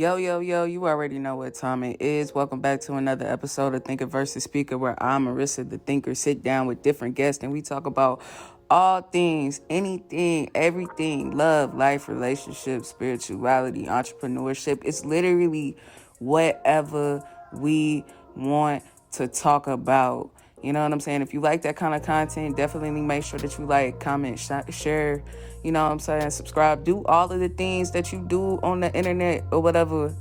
Yo, yo, yo, you already know what time it is. Welcome back to another episode of Thinker versus Speaker, where I, Marissa, the thinker, sit down with different guests and we talk about all things, anything, everything, love, life, relationships, spirituality, entrepreneurship. It's literally whatever we want to talk about. You know what I'm saying? If you like that kind of content, definitely make sure that you like, comment, share, you know what I'm saying, subscribe. Do all of the things that you do on the internet or whatever.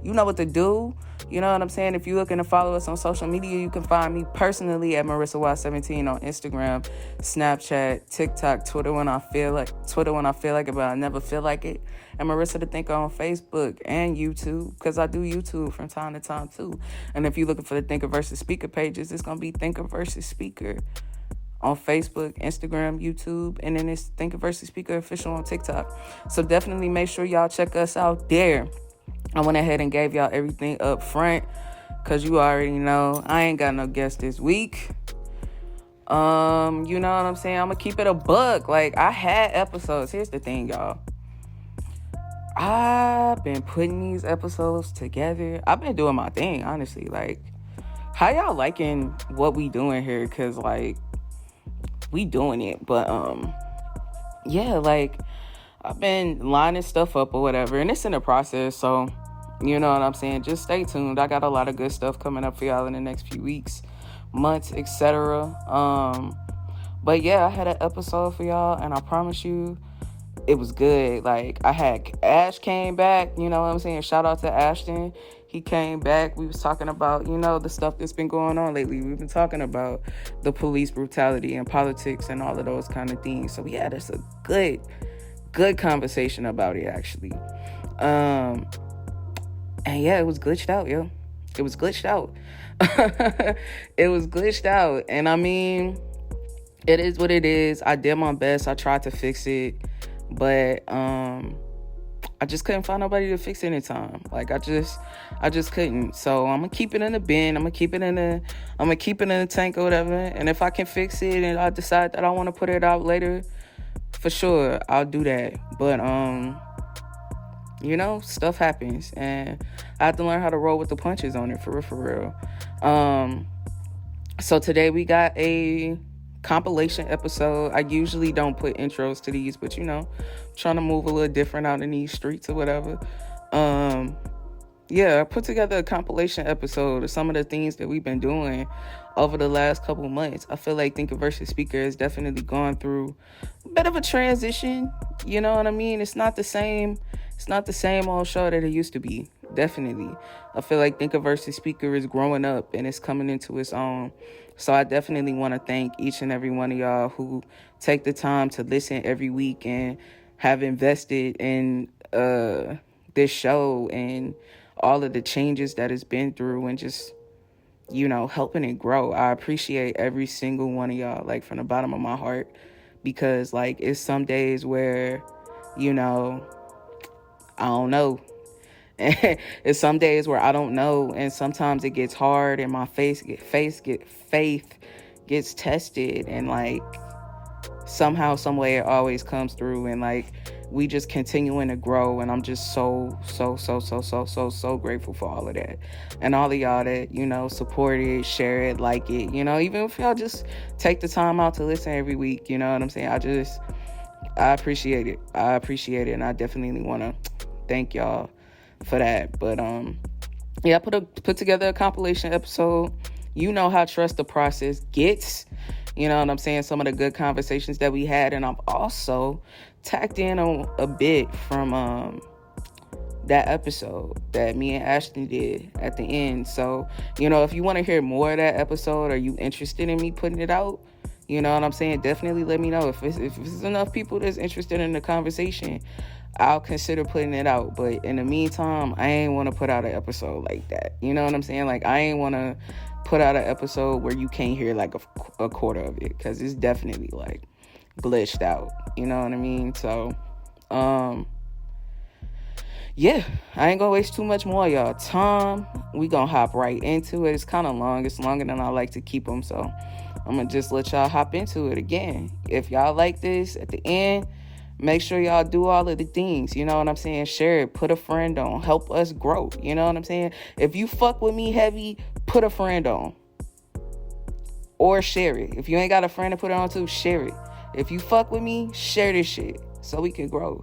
You know what to do. You know what I'm saying? If you're looking to follow us on social media, you can find me personally at MarissaY17 on Instagram, Snapchat, TikTok, Twitter when I feel like it, but I never feel like it. And Marissa the Thinker on Facebook and YouTube, because I do YouTube from time to time too. And if you're looking for the Thinker versus Speaker pages, it's going to be Thinker versus Speaker on Facebook, Instagram, YouTube, and then it's Thinker versus Speaker official on TikTok. So definitely make sure y'all check us out there. I went ahead and gave y'all everything up front because you already know I ain't got no guest this week. You know what I'm saying? I'm going to keep it a buck. Like, I had episodes. Here's the thing, y'all. I've been putting these episodes together. I've been doing my thing, honestly. Like, how y'all liking what we doing here? Because, like, we doing it. But, yeah, like, I've been lining stuff up or whatever, and it's in the process, so you know what I'm saying? Just stay tuned. I got a lot of good stuff coming up for y'all in the next few weeks, months, etc. But yeah, I had an episode for y'all, and I promise you, it was good. Like, I had Ash came back, you know what I'm saying? Shout out to Ashton. He came back. We was talking about, you know, the stuff that's been going on lately. We've been talking about the police brutality and politics and all of those kind of things. So yeah, that's a good conversation about it, actually. And yeah, it was glitched out, yo. It was glitched out. It was glitched out. And I mean, it is what it is. I did my best. I tried to fix it. But I just couldn't find nobody to fix it in time. Like, I just couldn't. So I'm gonna keep it in the bin. I'm gonna keep it in the tank or whatever. And if I can fix it and I decide that I want to put it out later, for sure, I'll do that. But, you know, stuff happens. And I have to learn how to roll with the punches on it, for real. So today we got a compilation episode. I usually don't put intros to these, but, you know, I'm trying to move a little different out in these streets or whatever. Yeah, I put together a compilation episode of some of the things that we've been doing over the last couple months. I feel like Thinker versus Speaker has definitely gone through a bit of a transition. You know what I mean? It's not the same old show that it used to be. Definitely. I feel like Thinker versus Speaker is growing up and it's coming into its own. So I definitely want to thank each and every one of y'all who take the time to listen every week and have invested in this show and all of the changes that it's been through and just, you know, helping it grow. I appreciate every single one of y'all, like, from the bottom of my heart, because, like, it's some days where, you know, I don't know. It's some days where I don't know, and sometimes it gets hard and my faith gets tested, and, like, somehow, some way it always comes through, and, like, we just continuing to grow, and I'm just so grateful for all of that. And all of y'all that, you know, support it, share it, like it, you know, even if y'all just take the time out to listen every week, you know what I'm saying? I appreciate it. And I definitely want to thank y'all for that. But, yeah, I put together a compilation episode. You know how trust the process gets. You know what I'm saying? Some of the good conversations that we had. And I've also tacked in on a bit from that episode that me and Ashton did at the end. So, you know, if you want to hear more of that episode, or you interested in me putting it out, you know what I'm saying, definitely let me know. If it's enough people that's interested in the conversation, I'll consider putting it out. But in the meantime, I ain't want to put out an episode like that. You know what I'm saying? Like, I ain't want to put out an episode where you can't hear like a quarter of it, because it's definitely like glitched out. You know what I mean? So, yeah, I ain't gonna waste too much more of y'all time. We gonna hop right into it. It's kind of long. It's longer than I like to keep them, so I'm gonna just let y'all hop into it again. If y'all like this, at the end, Make sure y'all do all of the things. You know what I'm saying? Share it. Put a friend on. Help us grow. You know what I'm saying? If you fuck with me heavy, put a friend on. Or share it. If you ain't got a friend to put it on to, share it. If you fuck with me, share this shit so we can grow.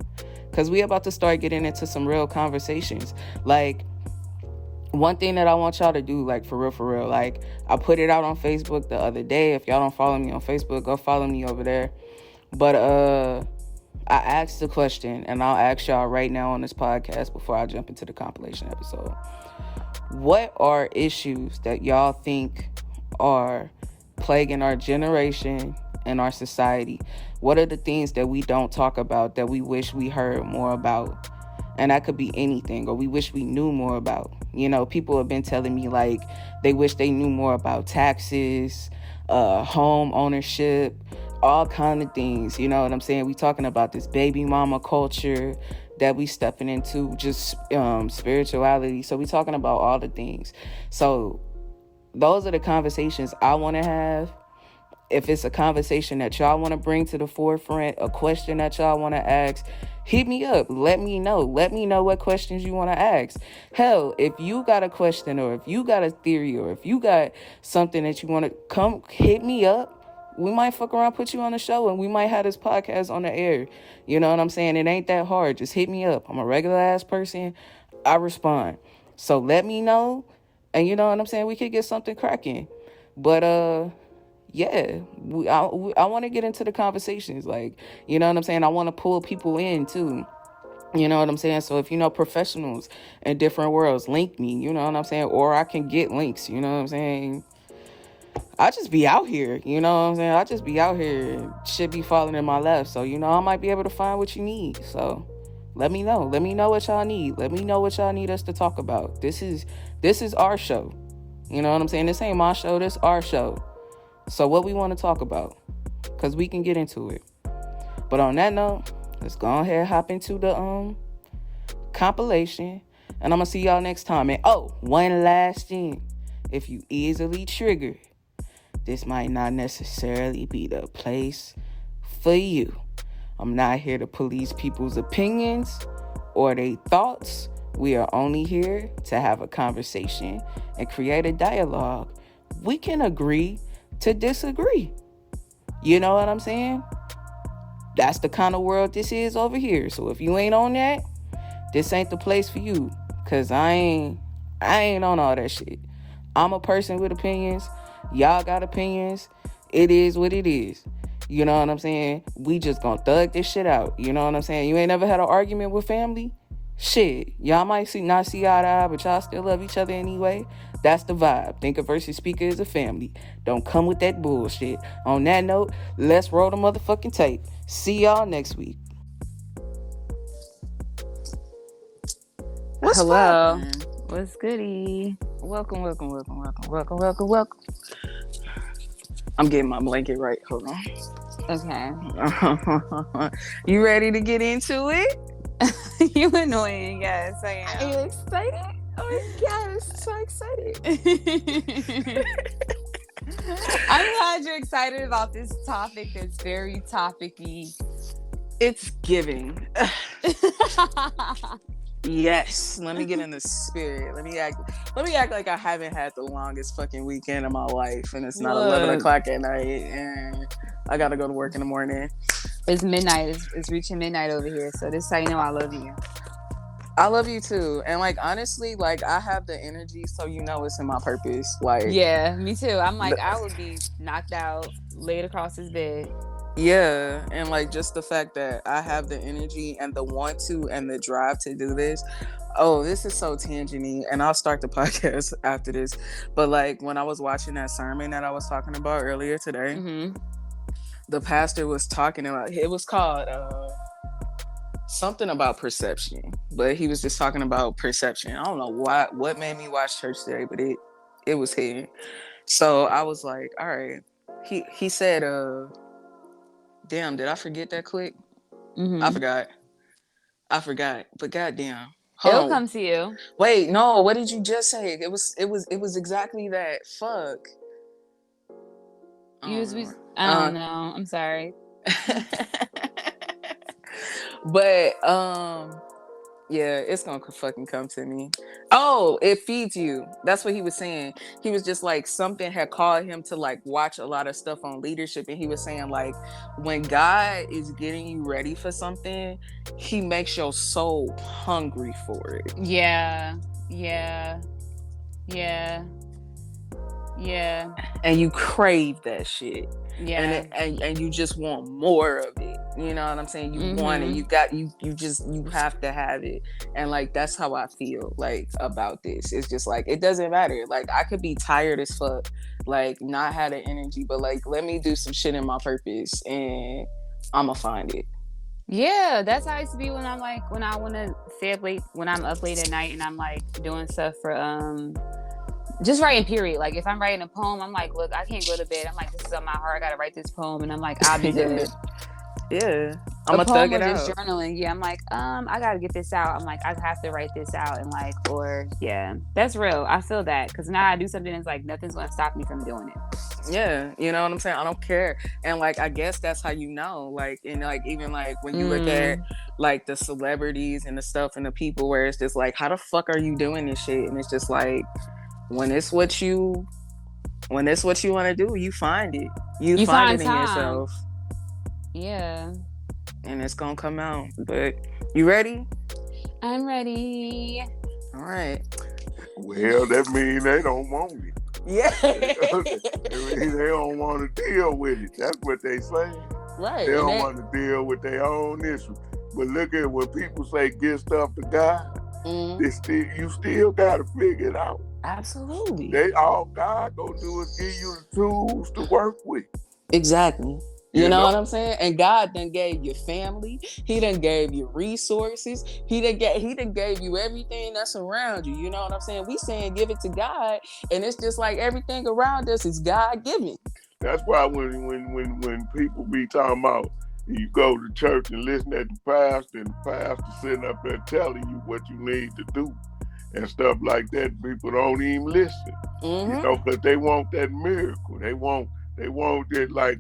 Because we about to start getting into some real conversations. Like, one thing that I want y'all to do, like, for real, like, I put it out on Facebook the other day. If y'all don't follow me on Facebook, go follow me over there. But I asked the question, and I'll ask y'all right now on this podcast before I jump into the compilation episode. What are issues that y'all think are plaguing our generation and our society? What are the things that we don't talk about that we wish we heard more about? And that could be anything, or we wish we knew more about. You know, people have been telling me, like, they wish they knew more about taxes, home ownership, all kind of things. You know what I'm saying? We talking about this baby mama culture that we stepping into, just spirituality. So we talking about all the things. So those are the conversations I want to have. If it's a conversation that y'all want to bring to the forefront, a question that y'all want to ask, hit me up. Let me know. Let me know what questions you want to ask. Hell, if you got a question, or if you got a theory, or if you got something that you want to come hit me up, we might fuck around, put you on the show, and we might have this podcast on the air. You know what I'm saying? It ain't that hard. Just hit me up. I'm a regular ass person. I respond. So let me know. And you know what I'm saying? We could get something cracking. But, yeah, I want to get into the conversations. Like, you know what I'm saying? I want to pull people in, too. You know what I'm saying? So if you know professionals in different worlds, link me. You know what I'm saying? Or I can get links. You know what I'm saying? I just be out here. You know what I'm saying? I just be out here. Shit be falling in my lap. So, you know, I might be able to find what you need. So let me know. Let me know what y'all need. Let me know what y'all need us to talk about. This is our show. You know what I'm saying? This ain't my show. This our show. So what we want to talk about, because we can get into it. But on that note, let's go ahead and hop into the compilation. And I'm going to see y'all next time. And one last thing. If you easily triggered, this might not necessarily be the place for you. I'm not here to police people's opinions or their thoughts. We are only here to have a conversation and create a dialogue. We can agree to disagree. You know what I'm saying? That's the kind of world this is over here. So if you ain't on that, this ain't the place for you. Cause I ain't on all that shit. I'm a person with opinions. Y'all got opinions. It is what it is. You know what I'm saying? We just gonna thug this shit out. You know what I'm saying? You ain't never had an argument with family? Shit. Y'all might not see eye to eye, but y'all still love each other anyway. That's the vibe. Thinker versus Speaker is a family. Don't come with that bullshit. On that note, let's roll the motherfucking tape. See y'all next week. What's Hello. Poppin'? What's goody? Welcome. I'm getting my blanket right. Hold on. Okay. You ready to get into it? You annoying. Yes, I am. Are you excited? Oh my God, I'm so excited. I'm glad you're excited about this topic that's very topic-y. It's giving. Yes, let me get in the spirit. Let me act like I haven't had the longest fucking weekend of my life, and it's not 11 o'clock at night, and I gotta go to work in the morning. It's midnight. It's reaching midnight over here, so this is how you know I love you. I love you too, and like honestly, like I have the energy, so you know it's in my purpose. Like, yeah, me too. I'm like I would be knocked out, laid across his bed. Yeah, and like just the fact that I have the energy and the want to and the drive to do this. Oh, this is so tangent-y, and I'll start the podcast after this. But like when I was watching that sermon that I was talking about earlier today, the pastor was talking about, it was called something about perception, but he was just talking about perception. I don't know what made me watch church today, but it was here. So I was like, all right. He said, damn, did I forget that quick? I forgot. But goddamn. It'll come to you. Wait, no, what did you just say? It was exactly that. Fuck. I don't know. I'm sorry. But yeah, it's gonna fucking come to me. Oh, it feeds you. That's what he was saying. He was just like, something had called him to like watch a lot of stuff on leadership, and he was saying like, when God is getting you ready for something, he makes your soul hungry for it. Yeah. Yeah. Yeah. Yeah. And you crave that shit. Yeah. And you just want more of it. You know what I'm saying? You want it. You have to have it. And like, that's how I feel like about this. It's just like, it doesn't matter. Like, I could be tired as fuck, like not have the energy, but like, let me do some shit in my purpose and I'ma find it. Yeah, that's how I used to be when I'm like, when I want to stay up late, when I'm up late at night and I'm like doing stuff for just writing, period. Like if I'm writing a poem, I'm like, look, I can't go to bed. I'm like, this is on my heart. I gotta write this poem, and I'm like, I'll be good. Yeah, I'm a thug it just out. journaling. Yeah, I'm like, I gotta get this out. I'm like, I have to write this out, and like, or yeah, that's real. I feel that because now I do something that's like nothing's gonna stop me from doing it. Yeah, you know what I'm saying? I don't care. And like, I guess that's how you know, like, and like, even like when you look at like the celebrities and the stuff and the people where it's just like, how the fuck are you doing this shit? And it's just like, when it's what you want to do, you find it. You find it in yourself. Yeah. And it's gonna come out. But you ready? I'm ready. All right. Well, that means they don't want it. Yeah. They don't want to deal with it. That's what they say. Right. They don't want to deal with their own issue. But look at when people say give stuff to God, you still got to figure it out. Absolutely. All God gonna do is give you the tools to work with. Exactly. You know what I'm saying? And God done gave you family. He done gave you resources. He done gave you everything that's around you. You know what I'm saying? We saying give it to God, and it's just like everything around us is God given. That's why when people be talking about, you go to church and listen at the pastor, and the pastor sitting up there telling you what you need to do and stuff like that, people don't even listen. You know, because they want that miracle. They want it like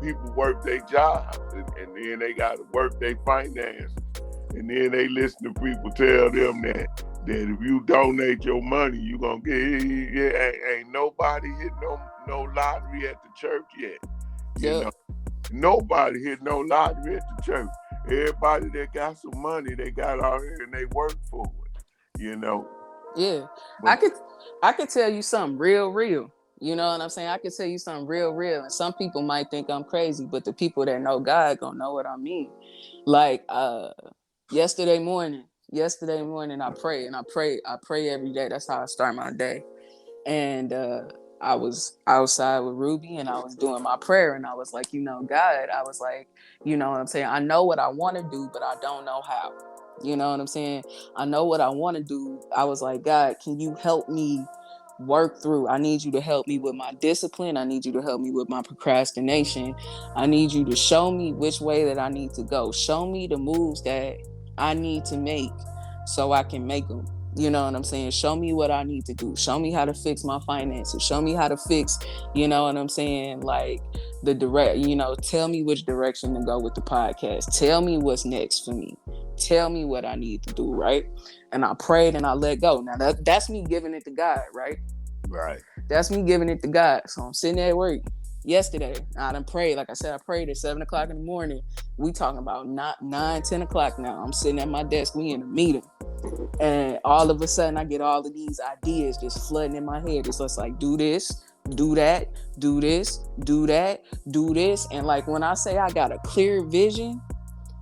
people work their jobs and then they got to work their finances, and then they listen to people tell them that if you donate your money, you gonna get. Ain't nobody hit no lottery at the church yet. You know, nobody hit no lottery at the church. Everybody that got some money, they got out here and they work for it. You know. Yeah, but I could tell you something real. You know what I'm saying? I can tell you something real. And some people might think I'm crazy, but the people that know God gonna know what I mean. Like yesterday morning, I pray every day. That's how I start my day. And I was outside with Ruby and I was doing my prayer, and I was like, God, I was like, you know what I'm saying? I know what I want to do, but I don't know how. You know what I'm saying? I know what I want to do. I was like, God, can you help me work through? I need you to help me with my discipline. I need you to help me with my procrastination. I need you to show me which way that I need to go. Show me the moves that I need to make so I can make them. You know what I'm saying? Show me what I need to do. Show me how to fix my finances. Show me how to fix, you know what I'm saying? Like tell me which direction to go with the podcast. Tell me what's next for me. Tell me what I need to do, right? And I prayed and I let go. Now that's me giving it to God, right? Right. That's me giving it to God. So I'm sitting at work yesterday. I done prayed. Like I said, I prayed at 7 o'clock in the morning. We talking about not 9, 10 o'clock now. I'm sitting at my desk. We in a meeting. And all of a sudden I get all of these ideas just flooding in my head. It's just like, do this, do that, do this, do that, do this. And like when I say I got a clear vision,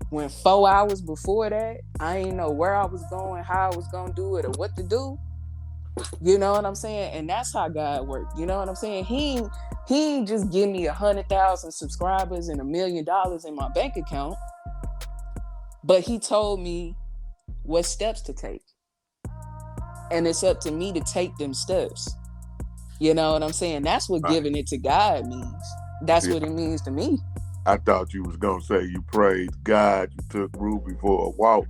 when 4 hours before that, I ain't know where I was going, how I was going to do it, or what to do. You know what I'm saying? And that's how God worked. You know what I'm saying? He ain't just give me 100,000 subscribers and $1 million in my bank account, but he told me what steps to take. And it's up to me to take them steps. You know what I'm saying? That's what giving it to God means. That's what it means to me. I thought you was gonna say you praised God. You took Ruby for a walk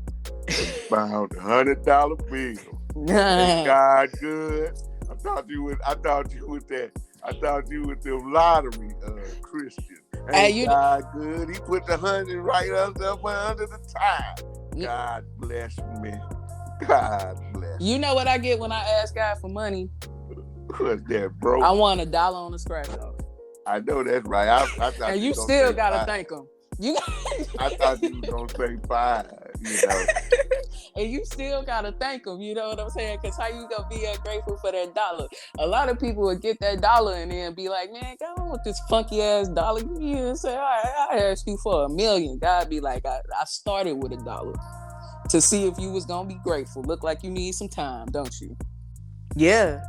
and found $100 bill. God good. I thought you was that I thought you with them lottery, Christian. Hey, Ain't you- God good? He put the 100 right under the tie. You- God bless me. God bless. You know what I get when I ask God for money? What's that, bro? I want $1 on the scratch off. I know that's right. I thought And you was gonna still say gotta five. thank him. You I thought you was gonna say 5. You know. and you still gotta thank them. You know what I'm saying? Because how you gonna be grateful for that $1? A lot of people would get that $1 and then be like, man, I don't want this funky ass $1. You know, say, I asked you for $1 million. God be like, I started with $1 to see if you was gonna be grateful. Look like you need some time, don't you? Yeah.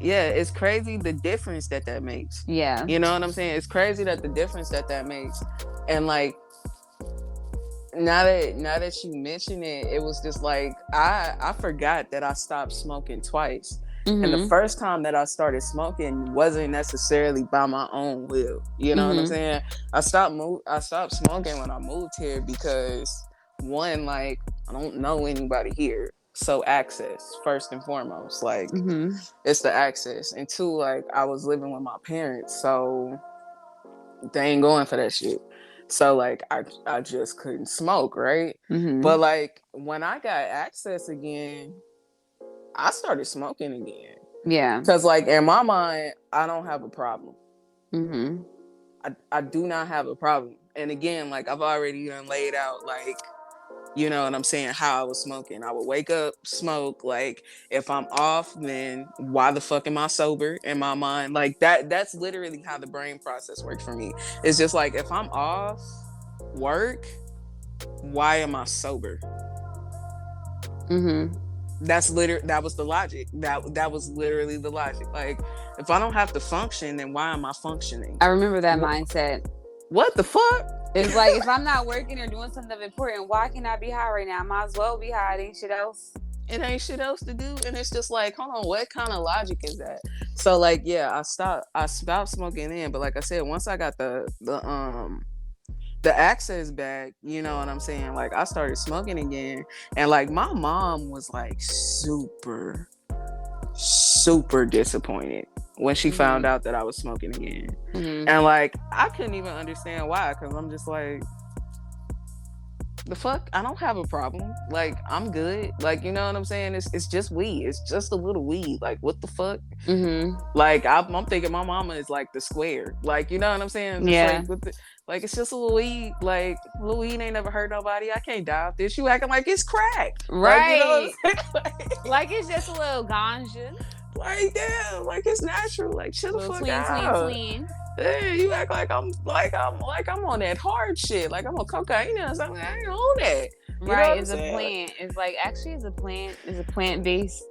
Yeah, it's crazy the difference that makes. Yeah. You know what I'm saying? It's crazy that the difference that makes. And like, now that you mention it, it was just like I forgot that I stopped smoking twice. Mm-hmm. And the first time that I started smoking wasn't necessarily by my own will. You know what I'm saying? I stopped smoking when I moved here because one, like, I don't know anybody here. So access, first and foremost. Like, it's the access. And two, like, I was living with my parents, so they ain't going for that shit. So like I just couldn't smoke, right? But like when I got access again, I started smoking again. Yeah. Because like in my mind, I don't have a problem. Mm-hmm. I do not have a problem. And again, like I've already laid out, like, you know what I'm saying, how I was smoking. I would wake up, smoke. Like if I'm off, then why the fuck am I sober in my mind? Like that's literally how the brain process works for me. It's just like if I'm off work, why am I sober? That was the logic. That was literally the logic. Like if I don't have to function, then why am I functioning? I remember that mindset. What the fuck? It's like if I'm not working or doing something important, why can I be high right now? I might as well be high. It ain't shit else. It ain't shit else to do. And it's just like, hold on, what kind of logic is that? So like, yeah, I stopped smoking then, but like I said, once I got the access back, you know what I'm saying? Like I started smoking again. And like my mom was like super, super disappointed when she found out that I was smoking again. And like I couldn't even understand why, because I'm just like, the fuck, I don't have a problem. Like I'm good. Like, you know what I'm saying? It's just weed. It's just a little weed. Like what the fuck? Like I'm thinking my mama is like the square. Like, you know what I'm saying? Just Yeah. like it's just a little weed. Like little weed ain't never hurt nobody. I can't die off this. You acting like it's crack. Right. Like, you know what I'm saying? Like it's just a little ganja. Like damn, like it's natural. Like chill the fuck Tween. Yeah, you act like I'm on that hard shit. Like I'm on cocaine or something. I ain't on that. Right, it's a plant. It's like actually it's a plant. It's a plant based.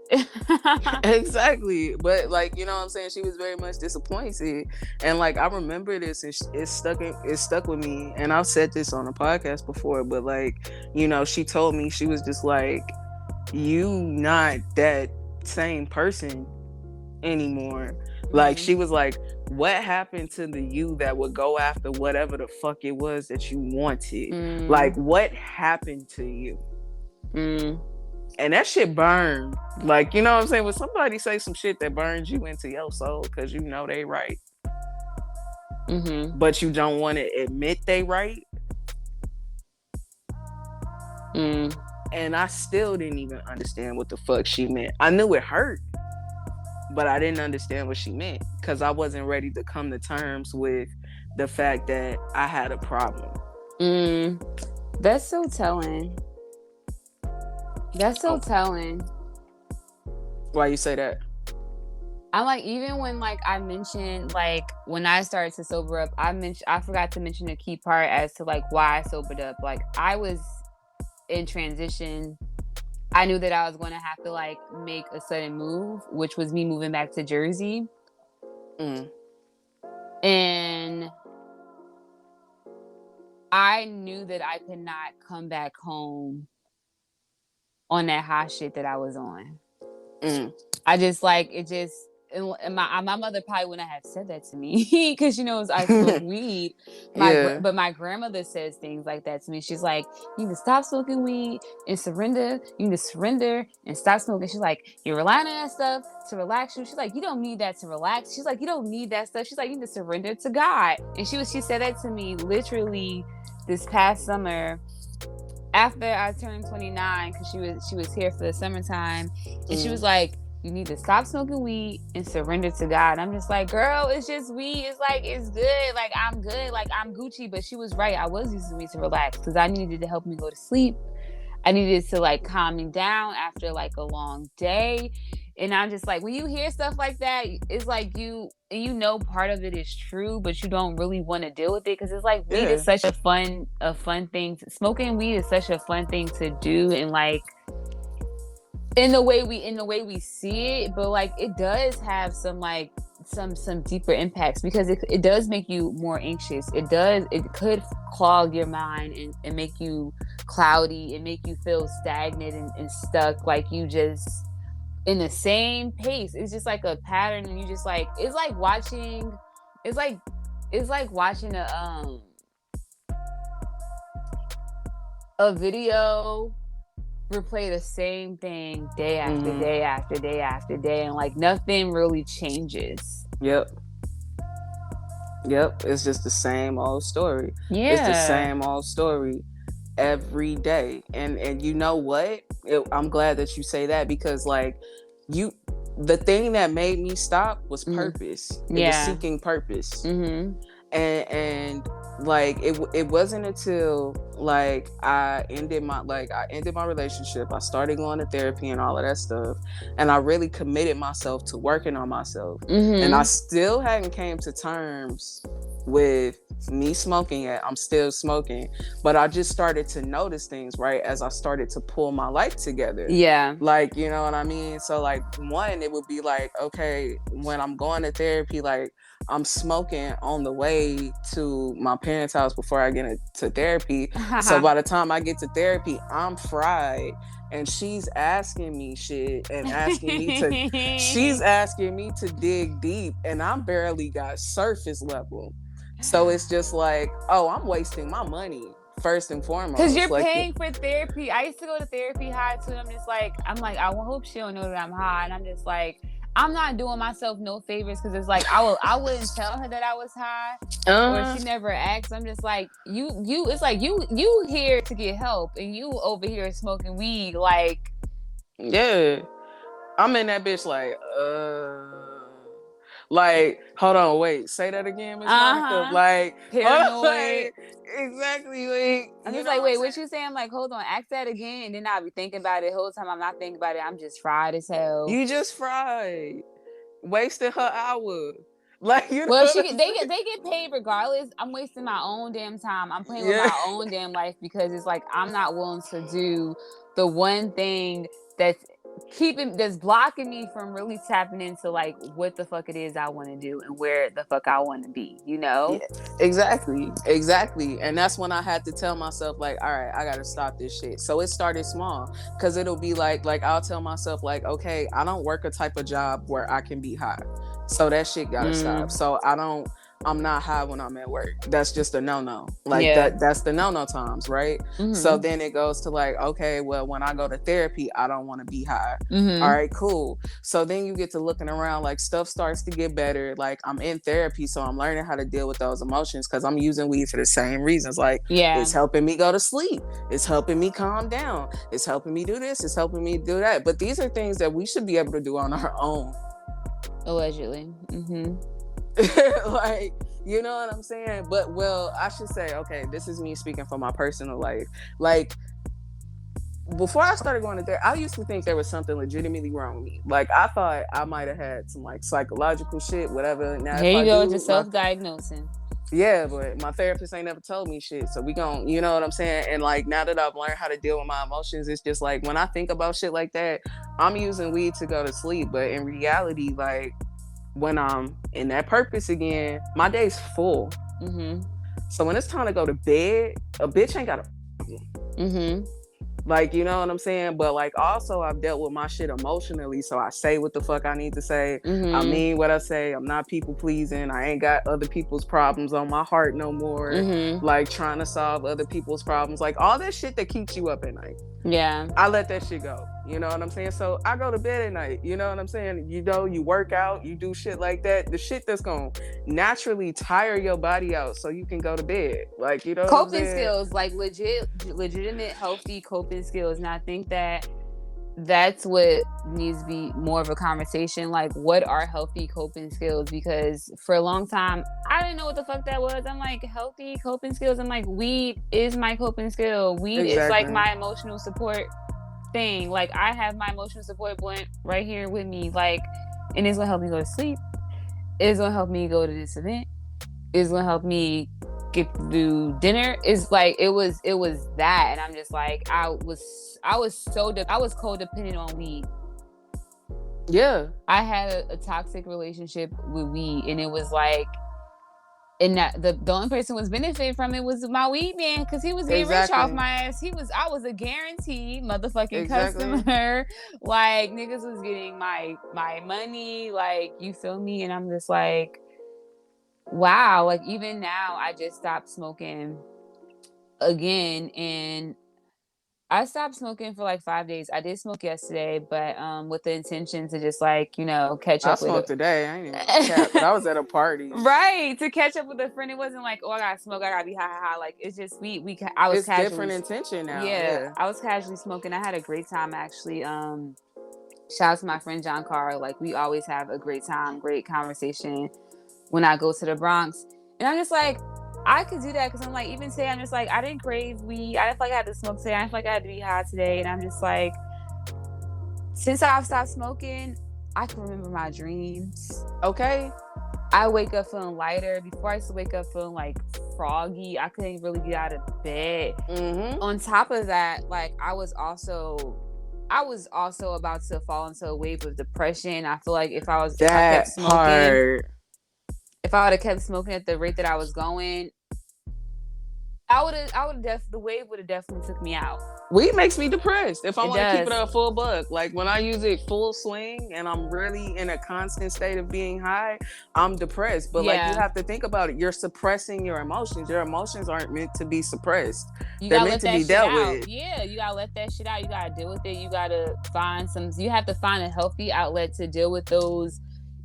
Exactly. But like, you know what I'm saying? She was very much disappointed. And like I remember this and it stuck with me. And I've said this on a podcast before, but like, you know, she told me, she was just like, you not that same person anymore. Like she was like, what happened to the you that would go after whatever the fuck it was that you wanted? Like what happened to you? And that shit burned. Like, you know what I'm saying? When somebody say some shit that burns you into your soul because you know they right, but you don't want to admit they right. And I still didn't even understand what the fuck she meant. I knew it hurt, but I didn't understand what she meant because I wasn't ready to come to terms with the fact that I had a problem. That's so telling. That's so telling. Why you say that? I'm like, even when like I mentioned, like when I started to sober up, I forgot to mention a key part as to like why I sobered up. Like I was in transition. I knew that I was going to have to like make a sudden move, which was me moving back to Jersey. And I knew that I could not come back home on that hot shit that I was on. I just like, it just, and my mother probably wouldn't have said that to me because she knows I smoke weed. But my grandmother says things like that to me. She's like, you need to stop smoking weed and surrender. You need to surrender and stop smoking. She's like, you're relying on that stuff to relax you. She's like, you don't need that to relax. She's like, you don't need that stuff. She's like, you need to surrender to God. And she said that to me literally this past summer after I turned 29, because she was here for the summertime, and she was like, you need to stop smoking weed and surrender to God. And I'm just like, girl, it's just weed. It's like, it's good. Like, I'm good. Like, I'm Gucci. But she was right. I was using weed to relax because I needed to help me go to sleep. I needed to like calm me down after like a long day. And I'm just like, when you hear stuff like that, it's like you part of it is true, but you don't really want to deal with it because it's like weed is such a fun thing. Smoking weed is such a fun thing to do, and like in the way we see it, but like it does have some like some deeper impacts because it does make you more anxious. It could clog your mind and make you cloudy and make you feel stagnant and stuck, like you just in the same pace. It's just like a pattern, and you just like, it's like watching a video replay the same thing day after day after day after day, and like nothing really changes. Yep. It's just the same old story. Yeah, it's the same old story every day. And you know what? I'm glad that you say that, because like the thing that made me stop was purpose. It was seeking purpose. And like it wasn't until like I ended my relationship, I started going to therapy and all of that stuff, and I really committed myself to working on myself. And I still hadn't came to terms with me smoking yet. I'm still smoking, but I just started to notice things, right, as I started to pull my life together. Like, you know what I mean? So like, one, it would be like, okay, when I'm going to therapy, like I'm smoking on the way to my parents' house before I get into therapy. So by the time I get to therapy, I'm fried. And she's asking me shit and she's asking me to dig deep, and I'm barely got surface level. So it's just like, oh, I'm wasting my money first and foremost. Because you're like, paying for therapy. I used to go to therapy high too. I'm like, I hope she don't know that I'm high. And I'm just like, I'm not doing myself no favors, because it's like I wouldn't tell her that I was high, or she never asked. I'm just like, it's like you here to get help, and you over here smoking weed, like. Yeah, I'm in that bitch like, hold on, wait, say that again, Ms. Monica. Like, paranoid. Exactly. Like, I'm just like, wait, what you saying? I'm like, hold on, ask that again. And then I'll be thinking about it the whole time. I'm not thinking about it. I'm just fried as hell. You just fried. Wasted her hour. Like, you know. Well, they get paid regardless. I'm wasting my own damn time. I'm playing with my own damn life, because it's like I'm not willing to do the one thing that's blocking me from really tapping into like what the fuck it is I want to do and where the fuck I want to be, you know? Yeah, exactly. And that's when I had to tell myself, like, all right, I gotta stop this shit. So it started small, because it'll be like I'll tell myself, like, okay, I don't work a type of job where I can be high, so that shit gotta stop. So I'm not high when I'm at work. That's just a no-no. Like that's the no-no times, right? So then it goes to like, okay, well, when I go to therapy, I don't want to be high. All right, cool. So then you get to looking around, like stuff starts to get better. Like I'm in therapy, so I'm learning how to deal with those emotions, because I'm using weed for the same reasons. Like, it's helping me go to sleep. It's helping me calm down. It's helping me do this. It's helping me do that. But these are things that we should be able to do on our own. Allegedly. Like, you know what I'm saying? But, well, I should say, okay, this is me speaking from my personal life. Like, before I started going to therapy, I used to think there was something legitimately wrong with me. Like, I thought I might have had some like psychological shit, whatever. Now, here you go with your self-diagnosing. Yeah, but my therapist ain't never told me shit. So we gon', you know what I'm saying? And like, now that I've learned how to deal with my emotions, it's just like, when I think about shit like that, I'm using weed to go to sleep. But in reality, like, when I'm in that purpose again, my day's full. So when it's time to go to bed, a bitch ain't got a problem. Like, you know what I'm saying? But like also I've dealt with my shit emotionally. So I say what the fuck I need to say. I mean what I say. I'm not people pleasing. I ain't got other people's problems on my heart no more. Like trying to solve other people's problems. Like all that shit that keeps you up at night. Yeah. I let that shit go. You know what I'm saying? So I go to bed at night. You know what I'm saying? You know, you work out, you do shit like that. The shit that's gonna naturally tire your body out so you can go to bed. Like, you know what I'm saying? Coping skills, like legitimate, healthy coping skills. And I think that that's what needs to be more of a conversation. Like, what are healthy coping skills? Because for a long time, I didn't know what the fuck that was. I'm like, healthy coping skills. I'm like, weed is my coping skill. Weed is like my emotional support thing. Like, I have my emotional support blunt right here with me. Like, and it's gonna help me go to sleep. It's gonna help me go to this event. It's gonna help me get to do dinner. It's like it was that, and I'm just like I was codependent on weed. Yeah, I had a toxic relationship with weed, and it was like, and that the only person who was benefiting from it was my weed man, because he was getting rich off my ass. I was a guaranteed motherfucking customer. Like, niggas was getting my money. Like, you feel me? And I'm just like, wow. Like, even now, I just stopped smoking again, and I stopped smoking for like 5 days. I did smoke yesterday, but with the intention to just like, you know, catch up with. I smoked today. I ain't even cap, but I was at a party. Right, to catch up with a friend. It wasn't like, oh, I gotta smoke, I gotta be high. Like, it's just I was it's casually, different intention now. Yeah, I was casually smoking. I had a great time actually. Shout out to my friend John Carr. Like, we always have a great time, great conversation when I go to the Bronx. And I'm just like, I could do that because I'm like, even today, I'm just like, I didn't crave weed. I didn't feel like I had to smoke today. I didn't feel like I had to be high today. And I'm just like, since I've stopped smoking, I can remember my dreams. Okay. I wake up feeling lighter. Before, I used to wake up feeling like froggy. I couldn't really get out of bed. On top of that, like, I was also about to fall into a wave of depression. I feel like if I kept smoking, if I would have kept smoking at the rate that I was going, the wave would have definitely took me out. Weed makes me depressed if I want to keep it a full buck. Like, when I use it full swing and I'm really in a constant state of being high, I'm depressed. But like, you have to think about it. You're suppressing your emotions. Your emotions aren't meant to be suppressed. They're meant to be dealt with. Yeah, you gotta let that shit out. You gotta deal with it. You gotta you have to find a healthy outlet to deal with those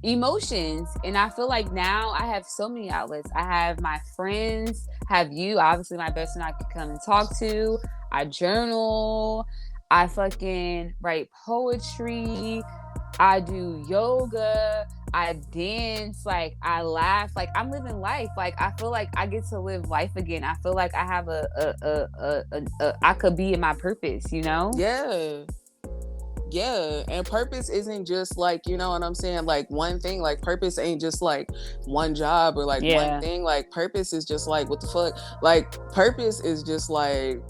emotions. And I feel like now I have so many outlets. I have my friends, have you, obviously my best friend I can come and talk to. I journal, I fucking write poetry, I do yoga, I dance, like, I laugh, like, I'm living life. Like, I feel like I get to live life again. I feel like I have I could be in my purpose, you know? Yeah, and purpose isn't just like, you know what I'm saying, like one thing. Like, purpose ain't just like one job or like one thing. Like, purpose is just like, what the fuck? Like, purpose is just like,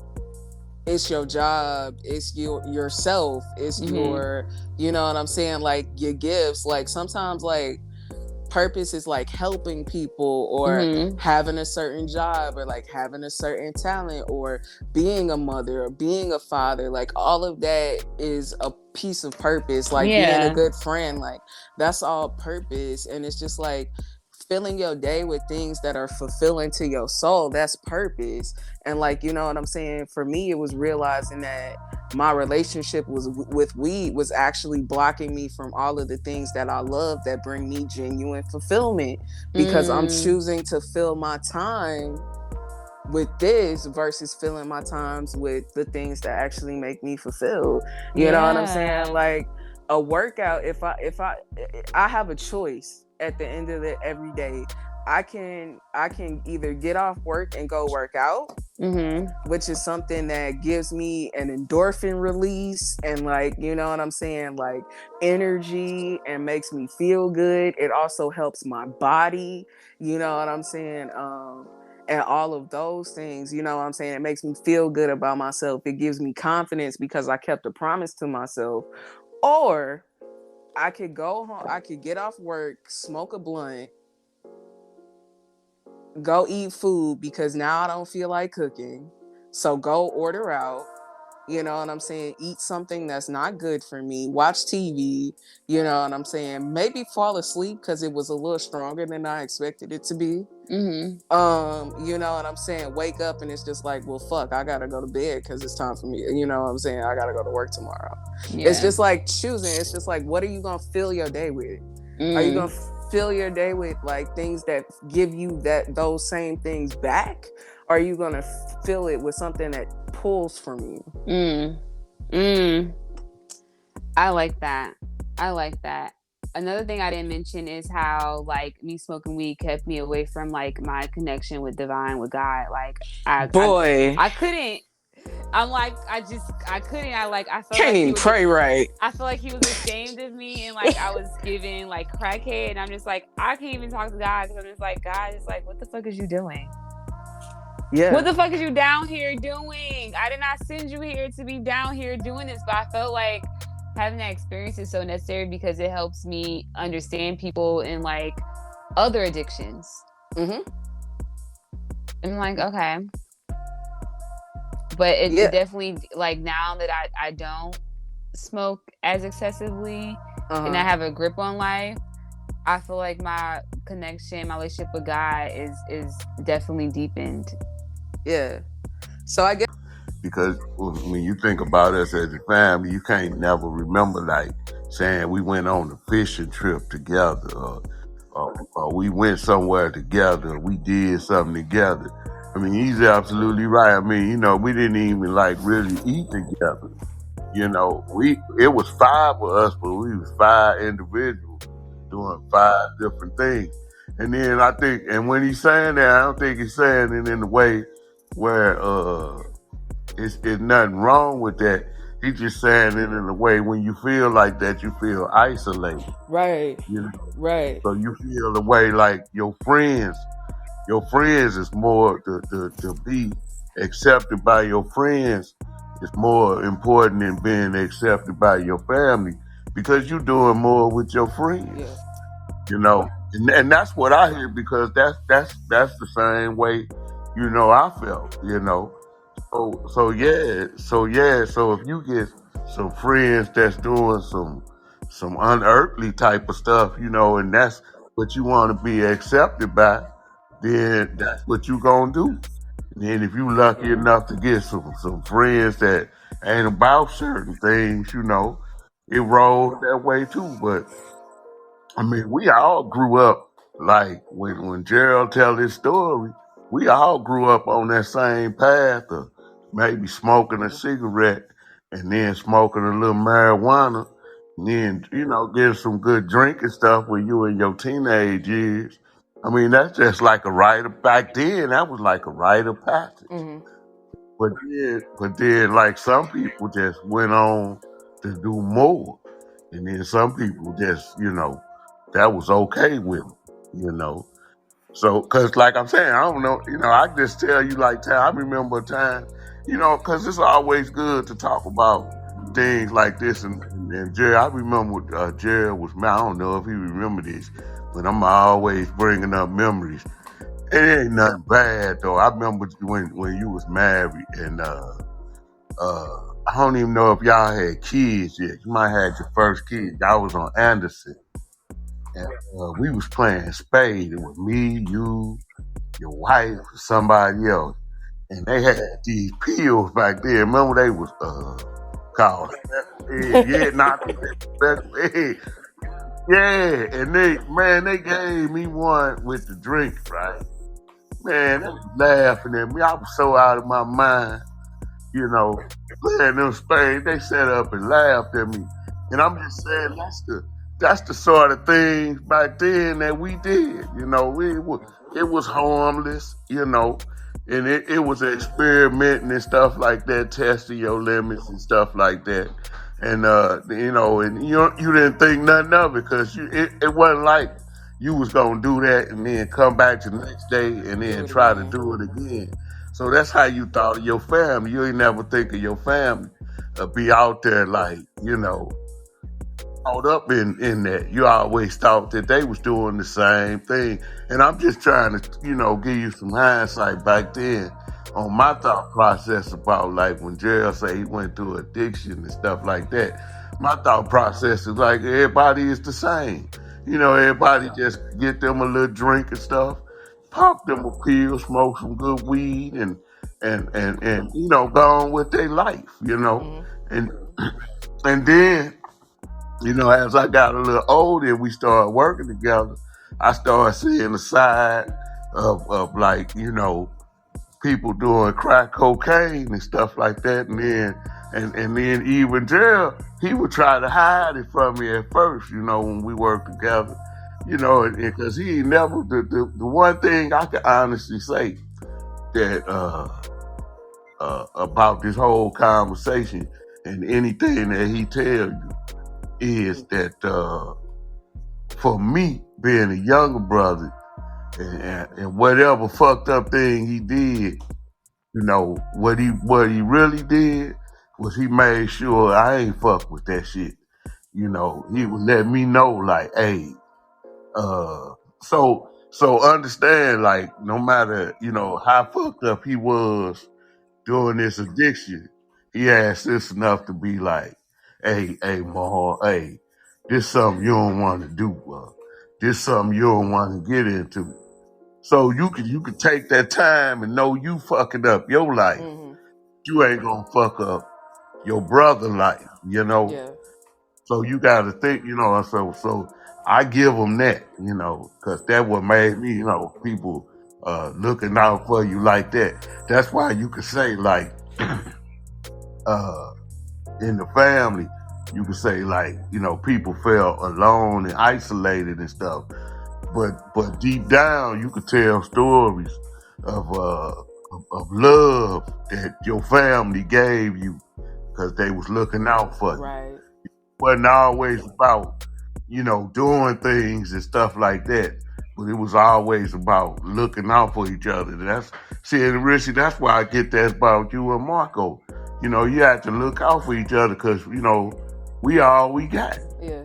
it's your job, it's yourself, it's your, you know what I'm saying, like your gifts. Like, sometimes like purpose is like helping people or having a certain job or like having a certain talent or being a mother or being a father. Like, all of that is a piece of purpose. Like, being a good friend, like, that's all purpose. And it's just like filling your day with things that are fulfilling to your soul. That's purpose. And like, you know what I'm saying, for me, it was realizing that my relationship with weed was actually blocking me from all of the things that I love that bring me genuine fulfillment, because I'm choosing to fill my time with this versus filling my times with the things that actually make me fulfilled. You know what I'm saying? Like, a workout, if I have a choice at the end of it every day. I can either get off work and go work out, which is something that gives me an endorphin release and, like, you know what I'm saying, like, energy, and makes me feel good. It also helps my body, you know what I'm saying, and all of those things, you know what I'm saying. It makes me feel good about myself. It gives me confidence because I kept a promise to myself. Or I could go home, I could get off work, smoke a blunt, go eat food because now I don't feel like cooking. So go order out, you know what I'm saying, eat something that's not good for me, watch TV, you know what I'm saying, maybe fall asleep because it was a little stronger than I expected it to be. You know what I'm saying, wake up and it's just like, well, fuck, I gotta go to bed because it's time for me, you know what I'm saying, I gotta go to work tomorrow. It's just like choosing. It's just like, what are you gonna fill your day with? Are you gonna fill your day with like things that give you those same things back? Or are you gonna fill it with something that pulls from you? I like that. Another thing I didn't mention is how like me smoking weed kept me away from like my connection with divine, with God. Like I couldn't. I'm like, I couldn't. I felt can't like even pray right. I feel like he was ashamed of me, and like I was giving like crackhead, and I'm just like, I can't even talk to God because I'm just like, God is like, what the fuck is you doing? Yeah. What the fuck is you down here doing? I did not send you here to be down here doing this, but I felt like having that experience is so necessary because it helps me understand people and like other addictions. And I'm like, okay. But it definitely, like, now that I don't smoke as excessively and I have a grip on life, I feel like my connection, my relationship with God is definitely deepened. Yeah. So I guess, because when you think about us as a family, you can't never remember like saying we went on a fishing trip together, or we went somewhere together, we did something together. I mean, he's absolutely right. I mean, you know, we didn't even like really eat together. You know, it was 5 of us, but we was 5 individuals doing 5 different things. And then I think, and when he's saying that, I don't think he's saying it in the way where it's nothing wrong with that. He's just saying it in a way when you feel like that, you feel isolated. Right. You know? Right. So you feel the way like your friends is more to be accepted by your friends is more important than being accepted by your family, because you're doing more with your friends. Yeah. You know, and that's what I hear, because that's the same way, you know, I felt, you know. So if you get some friends that's doing some unearthly type of stuff, you know, and that's what you want to be accepted by, then that's what you gonna do. And then if you lucky enough to get some friends that ain't about certain things, you know, it rolls that way too. But I mean, we all grew up like when Gerald tell his story, we all grew up on that same path of maybe smoking a cigarette and then smoking a little marijuana, and then, you know, getting some good drinking stuff when you in your teenage years. I mean, that's just like a rite of, back then, that was like a rite of passage. But then, like, some people just went on to do more. And then some people just, you know, that was okay with them, you know. So, because like I'm saying, I don't know, you know, I just tell you like, I remember a time, you know, because it's always good to talk about things like this. And Jerry, I remember Jerry was, I don't know if he remember this, but I'm always bringing up memories. It ain't nothing bad, though. I remember when you was married, and I don't even know if y'all had kids yet. You might have had your first kid. Y'all was on Anderson. And we was playing spade. It was me, you, your wife, somebody else. And they had these pills back there. Remember they was called yeah, and they gave me one with the drink, right? Man, they was laughing at me. I was so out of my mind, you know, playing them spades. They sat up and laughed at me. And I'm just saying, that's the sort of things back then that we did. You know, it was harmless, you know, and it was experimenting and stuff like that, testing your limits and stuff like that. And you know, and you didn't think nothing of it, because it wasn't like you was gonna do that and then come back to the next day and then try to do it again. So that's how you thought of your family. You ain't never think of your family be out there like, you know, caught up in that. You always thought that they was doing the same thing. And I'm just trying to, give you some hindsight back then on my thought process about like when Gerald say he went through addiction and stuff like that. My thought process is like everybody is the same. Everybody just get them a little drink and stuff, pop them a pill, smoke some good weed, and go on with their life. And and then as I got a little older and we started working together, I started seeing the side of like, people doing crack cocaine and stuff like that. And then even Gerald, he would try to hide it from me at first, when we worked together. Because he never, the one thing I can honestly say that about this whole conversation and anything that he tells you is that for me, being a younger brother, and whatever fucked up thing he did, what he really did was he made sure I ain't fuck with that shit. He would let me know like, hey, so understand, like, no matter, how fucked up he was during this addiction, he had sense enough to be like, hey, Mahal, hey, this something you don't want to do, bro. This something you don't want to get into. So you could take that time and know you fucking up your life. Mm-hmm. You ain't gonna fuck up your brother life, Yeah. So you gotta think, so I give them that, because that what made me, people looking out for you like that. That's why you could say like in the family, you could say like, people felt alone and isolated and stuff. But deep down, you could tell stories of love that your family gave you because they was looking out for you. Right. Wasn't always about, doing things and stuff like that, but it was always about looking out for each other. And Richie, that's why I get that about you and Marco. You have to look out for each other because, we all we got. Yeah.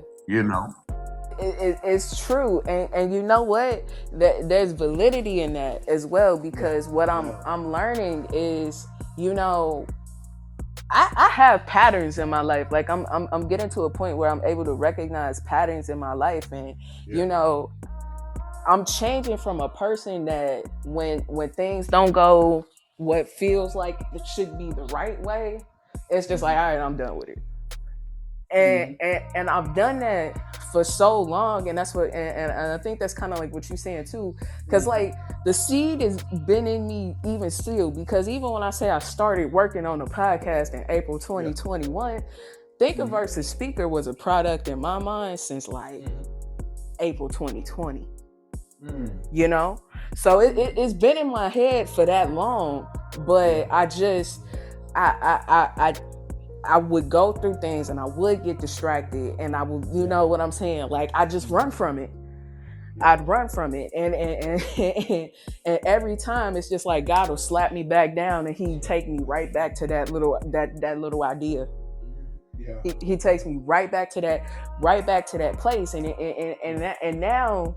It's true, and you know what? There's validity in that as well, because what I'm learning is, I have patterns in my life. Like I'm getting to a point where I'm able to recognize patterns in my life, and I'm changing from a person that when things don't go what feels like it should be the right way, it's just like, all right, I'm done with it. And I've done that for so long, and that's what, and I think that's kind of like what you're saying too, because like the seed has been in me even still, because even when I say I started working on the podcast in April 2021, Thinker versus Speaker was a product in my mind since like April 2020. So it's been in my head for that long, but I would go through things and I would get distracted, and I would, you know what I'm saying? Like, I just run from it. I'd run from it. And every time it's just like God will slap me back down and he'd take me right back to that little idea. Yeah. He takes me right back to that place. And now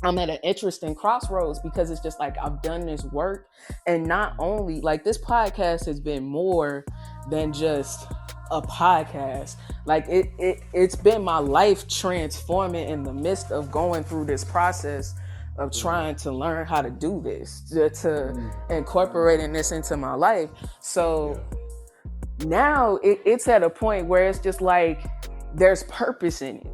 I'm at an interesting crossroads, because it's just like I've done this work, and not only like this podcast has been more than just a podcast. Like it's been my life transforming in the midst of going through this process of trying to learn how to do this, to incorporating this into my life. So now it's at a point where it's just like there's purpose in it,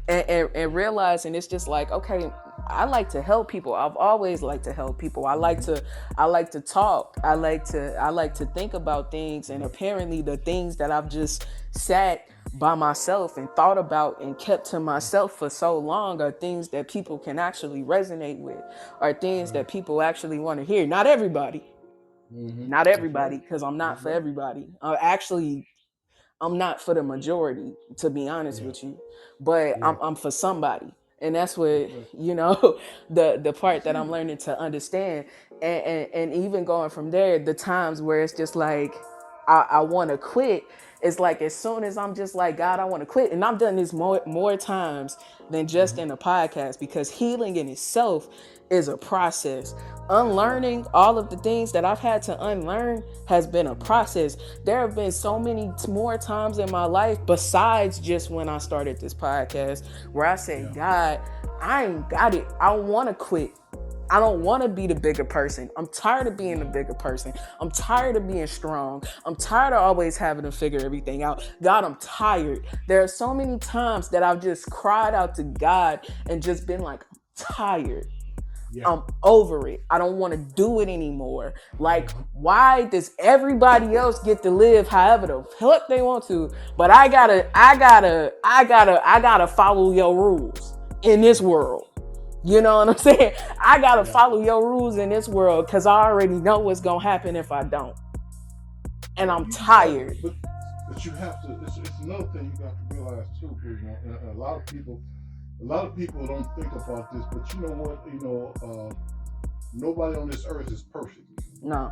and realizing it's just like, okay, I like to help people. I've always liked to help people. I like to talk. I like to think about things, and apparently the things that I've just sat by myself and thought about and kept to myself for so long are things that people can actually resonate with, are things that people actually want to hear. Not everybody. Not everybody, because I'm not for everybody. I'm not for the majority, to be honest with you, but I'm for somebody. And that's what, the part that I'm learning to understand. And even going from there, the times where it's just like, I want to quit. It's like as soon as I'm just like, God, I want to quit. And I've done this more times than just in a podcast, because healing in itself is a process. Unlearning all of the things that I've had to unlearn has been a process. There have been so many more times in my life besides just when I started this podcast where I said, God, I ain't got it. I want to quit. I don't want to be the bigger person. I'm tired of being the bigger person. I'm tired of being strong. I'm tired of always having to figure everything out. God, I'm tired. There are so many times that I've just cried out to God and just been like, I'm tired. Yeah. I'm over it. I don't want to do it anymore. Like, why does everybody else get to live however the fuck they want to, but I gotta follow your rules in this world? You know what I'm saying? I gotta follow your rules in this world because I already know what's gonna happen if I don't. And I'm tired. But you have to. It's another thing you got to realize too. You know, and a lot of people don't think about this. But you know what? You know, nobody on this earth is perfect. No.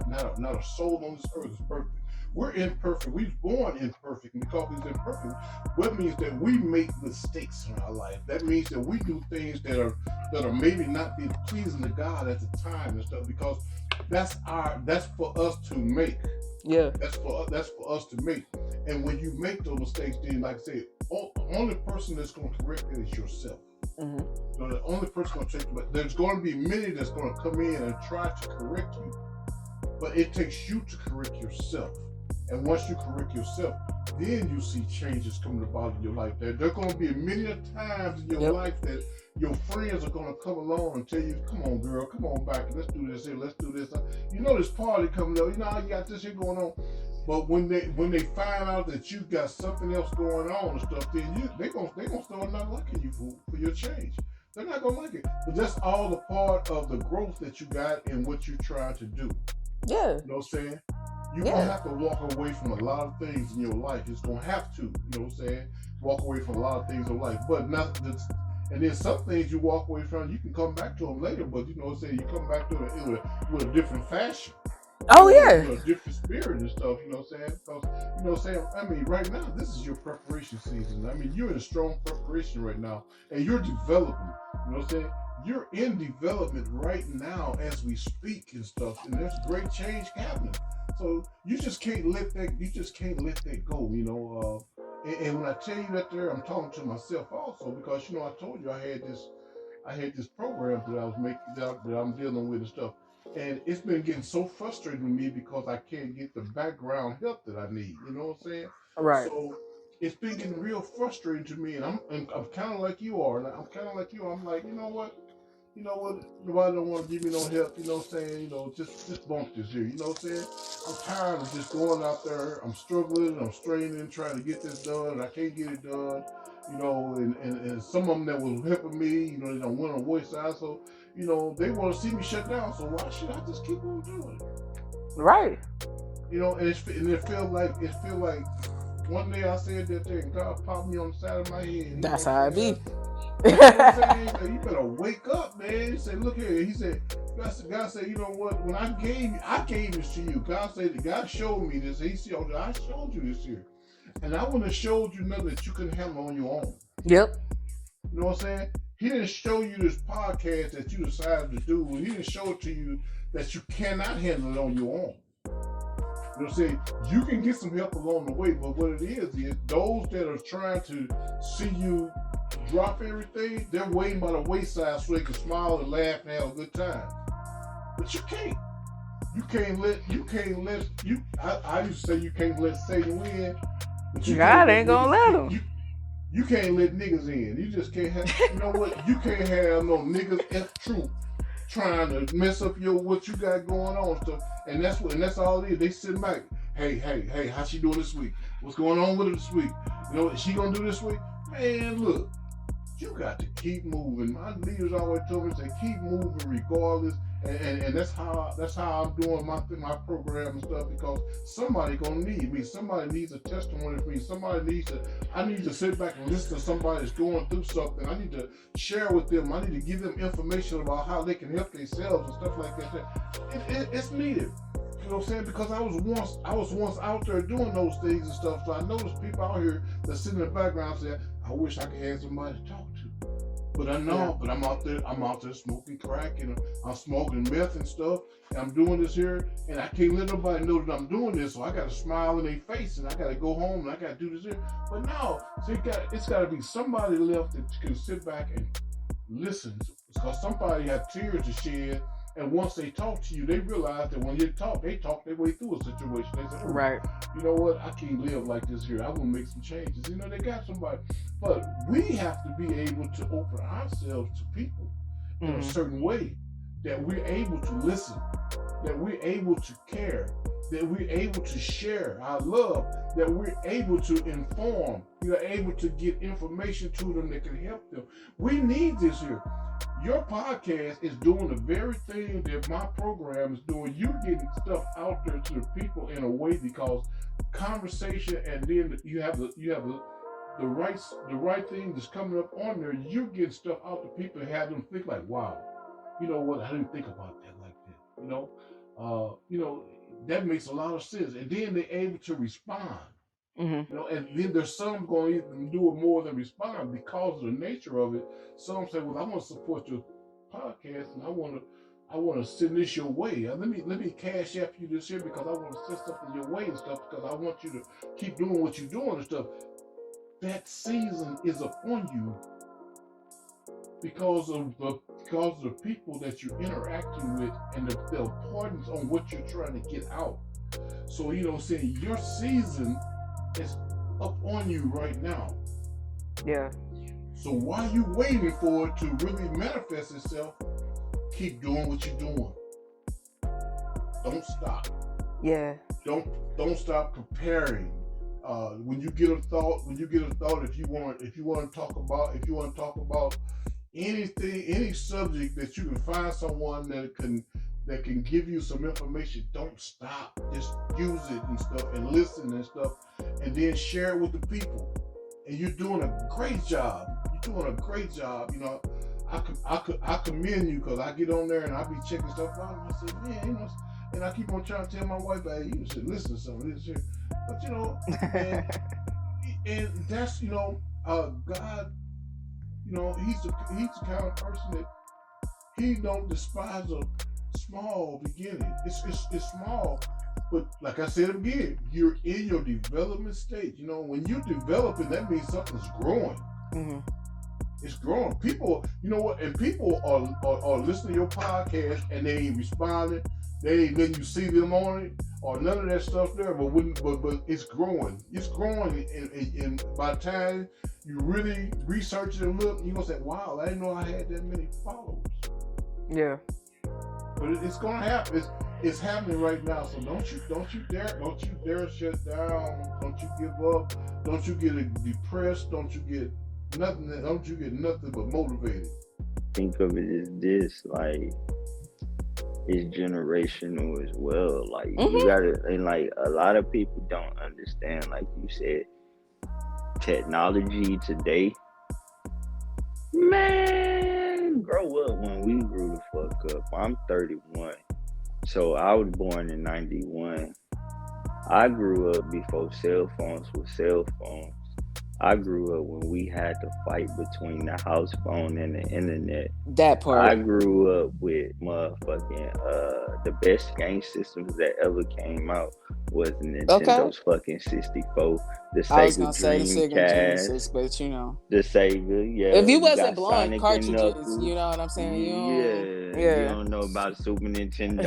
Not a soul on this earth is perfect. We're imperfect. We're born imperfect, and because we're imperfect, what means that we make mistakes in our life. That means that we do things that are maybe not be pleasing to God at the time and stuff, because that's for us to make. Yeah. That's for us to make. And when you make those mistakes, then like I said, the only person that's going to correct it is yourself. Mm-hmm. So the only person going to take it, but there's going to be many that's going to come in and try to correct you. But it takes you to correct yourself. And once you correct yourself, then you see changes coming about in your life. There are going to be many times in your life that your friends are going to come along and tell you, come on, girl, come on back. Let's do this here. Let's do this. You know this party coming up. You know, you got this here going on. But when they find out that you got something else going on and stuff, then they're gonna start not liking you for your change. They're not going to like it. But that's all a part of the growth that you got and what you're trying to do. Yeah. You know what I'm saying? You're going to have to walk away from a lot of things in your life. It's going to have to, you know what I'm saying? Walk away from a lot of things in life. But not this, and then some things you walk away from, you can come back to them later, but you know what I'm saying? You come back to it with a different fashion. Oh, yeah. With a different spirit and stuff, you know what I'm saying? Because, you know what I'm saying? I mean, right now, this is your preparation season. I mean, you're in a strong preparation right now, and you're developing, you know what I'm saying? You're in development right now as we speak and stuff, and there's great change happening. So you just can't let that go, you know. And when I tell you that there, I'm talking to myself also, because you know I told you I had this program that I was making that I'm dealing with and stuff, and it's been getting so frustrating to me because I can't get the background help that I need. You know what I'm saying? Right. So it's been getting real frustrating to me, and I'm kind of like you are. I'm like, you know what? Nobody don't want to give me no help, you know what I'm saying? You know, just bump this here, you know what I'm saying? I'm tired of just going out there, I'm struggling, I'm straining, trying to get this done, and I can't get it done, you know, and some of them that was helping me, you know, they don't went on wayside, so, you know, they want to see me shut down, so why should I just keep on doing it? Right. You know, and it feel like one day I said that thing, God popped me on the side of my head. That's how it be. You know what I'm saying? You better wake up, man. He said, look here. He said, God said, you know what? When I gave this to you. God showed me this. He said, I showed you this here. And I wouldn't have showed you nothing that you couldn't handle on your own. Yep. You know what I'm saying? He didn't show you this podcast that you decided to do. He didn't show it to you that you cannot handle it on your own. You know what I'm saying? You can get some help along the way, but what it is those that are trying to see you drop everything, they're waiting by the wayside so they can smile and laugh and have a good time. But you can't. I used to say you can't let Satan win. But God ain't gonna let him. You can't let niggas in. You just can't have, you know what? You can't have no niggas F-truth trying to mess up what you got going on stuff. And that's all it is. They sitting back. Hey, how she doing this week? What's going on with her this week? You know what she gonna do this week? Man, look, you got to keep moving. My leaders always told me to keep moving regardless. And that's how I'm doing my program and stuff, because somebody gonna need me. Somebody needs a testimony from me. I need to sit back and listen to somebody that's going through something. I need to share with them. I need to give them information about how they can help themselves and stuff like that. It's needed. You know what I'm saying? Because I was once out there doing those things and stuff. So I noticed people out here that sit in the background saying, I wish I could have somebody to talk to. But I know, but I'm out there smoking crack and I'm smoking meth and stuff. And I'm doing this here and I can't let nobody know that I'm doing this. So I got to smile in their face and I got to go home and I got to do this here. But no, so it's got to be somebody left that can sit back and listen. Because somebody had tears to shed. And once they talk to you, they realize that when you talk, they talk their way through a situation. They say, right. You know what? I can't live like this here. I want to make some changes. You know, they got somebody. But we have to be able to open ourselves to people in a certain way, that we're able to listen, that we're able to care, that we're able to share our love, that we're able to inform, you're able to get information to them that can help them. We need this here. Your podcast is doing the very thing that my program is doing. You're getting stuff out there to the people in a way, because conversation, and then you have the right thing that's coming up on there. You get stuff out to people and have them think like, wow, you know what? I didn't think about that like that. You know, that makes a lot of sense. And then they're able to respond. You know, and then there's some going to even do it more than respond because of the nature of it. Some say, well, I want to support your podcast and I want to send this your way. Let me cash app you this here because I want to send something your way and stuff, because I want you to keep doing what you're doing and stuff. That season is upon you because of the people that you're interacting with and the importance on what you're trying to get out. So, you know what I'm saying, your season is up on you right now. Yeah. So while you waiting for it to really manifest itself, keep doing what you're doing. Don't stop. Yeah. Don't stop preparing. When you get a thought, if you want to talk about anything, any subject that you can find someone that can give you some information, don't stop. Just use it and stuff and listen and stuff, and then share it with the people. And you're doing a great job. You know, I commend you, because I get on there and I be checking stuff out and I say, man, you know, and I keep on trying to tell my wife, hey, you should listen to some of this here. But you know, and that's, you know, God, you know, he's the kind of person that he don't despise a small beginning. It's small, but like I said again, you're in your development stage. You know, when you're developing, that means something's growing. It's growing. People, you know what? And people are listening to your podcast and they ain't responding. They ain't letting you see them on it or none of that stuff there. But it's growing. It's growing, and by the time you really research it and look, you're gonna say, "Wow, I didn't know I had that many followers." Yeah. But it's gonna happen. It's happening right now. So don't you dare shut down. Don't you give up. Don't you get depressed. Don't you get nothing but motivated. Think of it as this, like, it's generational as well. Like, you gotta, and like, a lot of people don't understand, like you said, technology today, man, grow up when we grew the fuck up. I'm 31, so I was born in 91. I grew up before cell phones were cell phones. I grew up when we had to fight between the house phone and the internet. That part. I grew up with motherfucking the best game systems that ever came out was Nintendo's fucking 64, the Sega Dreamcast, but you know, the Sega. Yeah. If you wasn't blowing Sonic cartridges, you know what I'm saying. You don't know about Super Nintendo,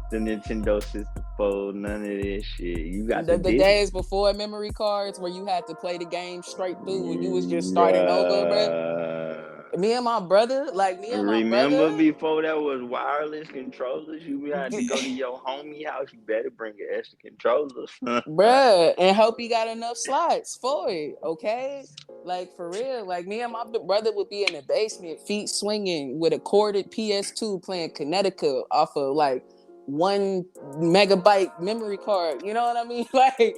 the Nintendo 64, none of this shit. You got the days before memory cards where you had to play the game straight through when you was just starting over, bro. Me and my brother, remember before that was wireless controllers, you had to go to your homie house, you better bring your extra controllers. Bruh, and hope you got enough slots for it, okay? Like, for real, like, me and my brother would be in the basement, feet swinging with a corded PS2 playing Connecticut off of, like, 1 megabyte memory card, you know what I mean? Like,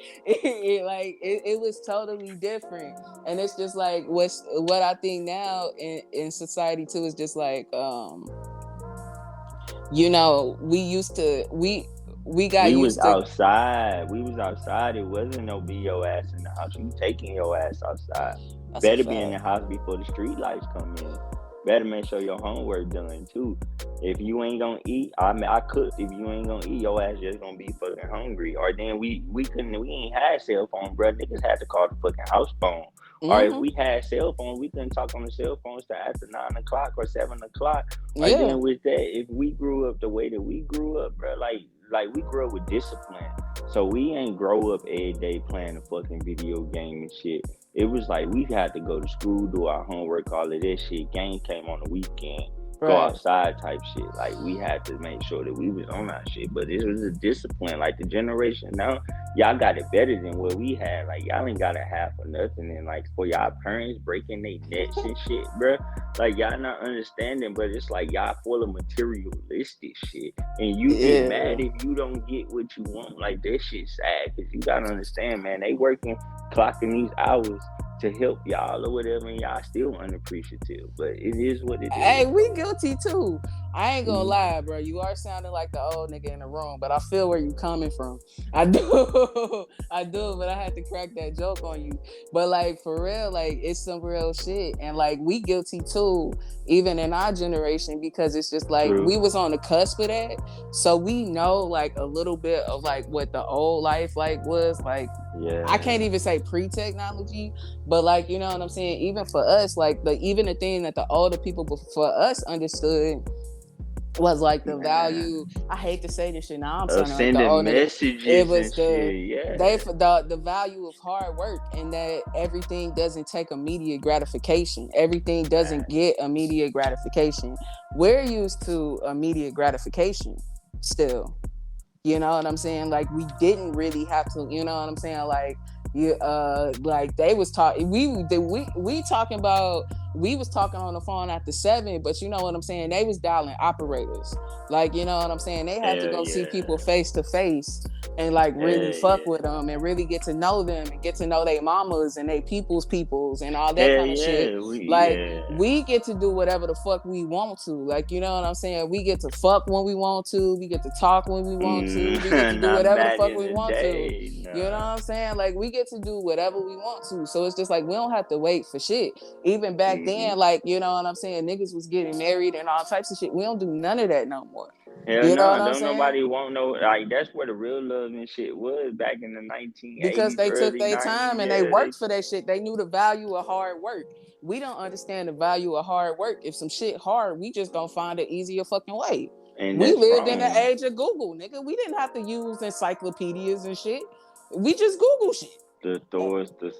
it was totally different. And it's just like what I think now in society too is just like you know, we got We was used to. outside. We was outside. It wasn't no be your ass in the house. You taking your ass outside. That's a Better be in the fact. house before the street lights come in. Better make sure your homework done too. If you ain't gonna eat, I cooked. If you ain't gonna eat, your ass just gonna be fucking hungry. Or then we ain't had cell phone, bro. Niggas had to call the fucking house phone. Or if Mm-hmm. we had cell phone, we couldn't talk on the cell phones till after 9 o'clock or 7 o'clock. Or Yeah. then with that, if we grew up the way that we grew up, bro, like we grew up with discipline. So we ain't grow up every day playing a fucking video game and shit. It was like we had to go to school, do our homework, all of this shit. Game came on the weekend. Go Right. outside type shit. Like we had to make sure that we was on our shit. But it was a discipline. Like the generation now, y'all got it better than what we had. Like y'all ain't got a half or nothing. And like for y'all parents breaking their necks and shit, bro. Like y'all not understanding, but it's like y'all full of materialistic shit. And you Yeah. get mad if you don't get what you want. Like that shit sad. Cause you gotta understand, man, they working, clocking these hours to help y'all or whatever, and y'all still unappreciative. But it is what it is. Hey, we guilty too. I ain't gonna Mhm. lie, bro. You are sounding like the old nigga in the room, but I feel where you coming from. I do, I do. But I had to crack that joke on you. But like for real, like it's some real shit, and like we guilty too, even in our generation, because it's just like True. we was on the cusp of that, so we know like a little bit of like what the old life like was like. Yeah. I can't even say pre-technology, but like, you know what I'm saying? Even for us, like even the thing that the older people before us understood was like the value. I hate to say this shit now. I'm of sounding like the sending old nigga. messages It was and the shit. Yeah. the value of hard work, and that everything doesn't take immediate gratification. Everything doesn't get immediate gratification. We're used to immediate gratification still. You know what I'm saying? Like we didn't really have to, you know what I'm saying? Like you like they was talking we talking about, we was talking on the phone after 7, but you know what I'm saying? They was dialing operators. Like, you know what I'm saying? They had to go see people face to face and like really fuck with them and really get to know them and get to know their mamas and their peoples and all that kind of shit. We get to do whatever the fuck we want to. Like, you know what I'm saying? We get to fuck when we want to. We get to talk when we want to. We get to do whatever the fuck we want to. You know what I'm saying? Like, we get to do whatever we want to. So it's just like we don't have to wait for shit. Even back then, like, you know what I'm saying? Niggas was getting married and all types of shit. We don't do none of that no more. Hell you know no, what I'm don't saying? Nobody want no, like, that's where the real love and shit was back in the 1980s. Because they took their time and they worked for that shit. They knew the value of hard work. We don't understand the value of hard work. If some shit hard, we just gonna find an easier fucking way. And we lived wrong. In the age of Google, nigga. We didn't have to use encyclopedias and shit. We just Google shit. The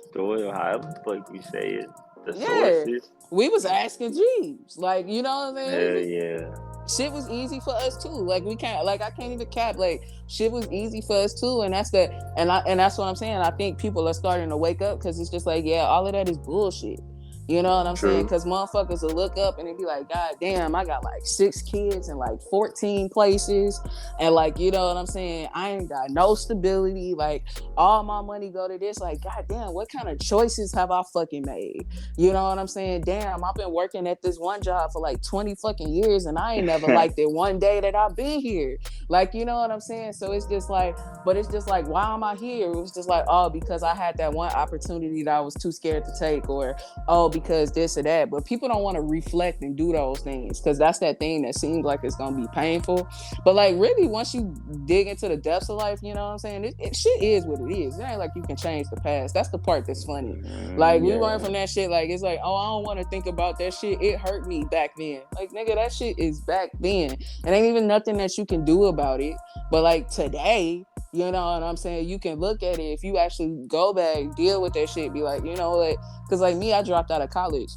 story, however the fuck you say it, the sources. We was asking Jeeves. Like, you know what I'm saying? Hell yeah. Shit was easy for us too. Like we can't, like I can't even cap. Like shit was easy for us too, and that's that's what I'm saying. I think people are starting to wake up because it's just like, yeah, all of that is bullshit. You know what I'm saying? Because motherfuckers will look up and they be like, God damn, I got like 6 kids in like 14 places. And like, you know what I'm saying? I ain't got no stability. Like all my money go to this. Like, God damn, what kind of choices have I fucking made? You know what I'm saying? Damn, I've been working at this one job for like 20 fucking years and I ain't never liked it one day that I've been here. Like, you know what I'm saying? So it's just like, but it's just like, why am I here? It was just like, oh, because I had that one opportunity that I was too scared to take, or, oh, because this or that. But people don't want to reflect and do those things because that's that thing that seems like it's gonna be painful. But like really, once you dig into the depths of life, you know what I'm saying? It shit is what it is. It ain't like you can change the past. That's the part that's funny. Like we learn from that shit. Like it's like, oh, I don't want to think about that shit. It hurt me back then. Like nigga, that shit is back then. It ain't even nothing that you can do about it. But like today, you know what I'm saying? You can look at it if you actually go back, deal with that shit, be like, you know what? Because like me, I dropped out of college.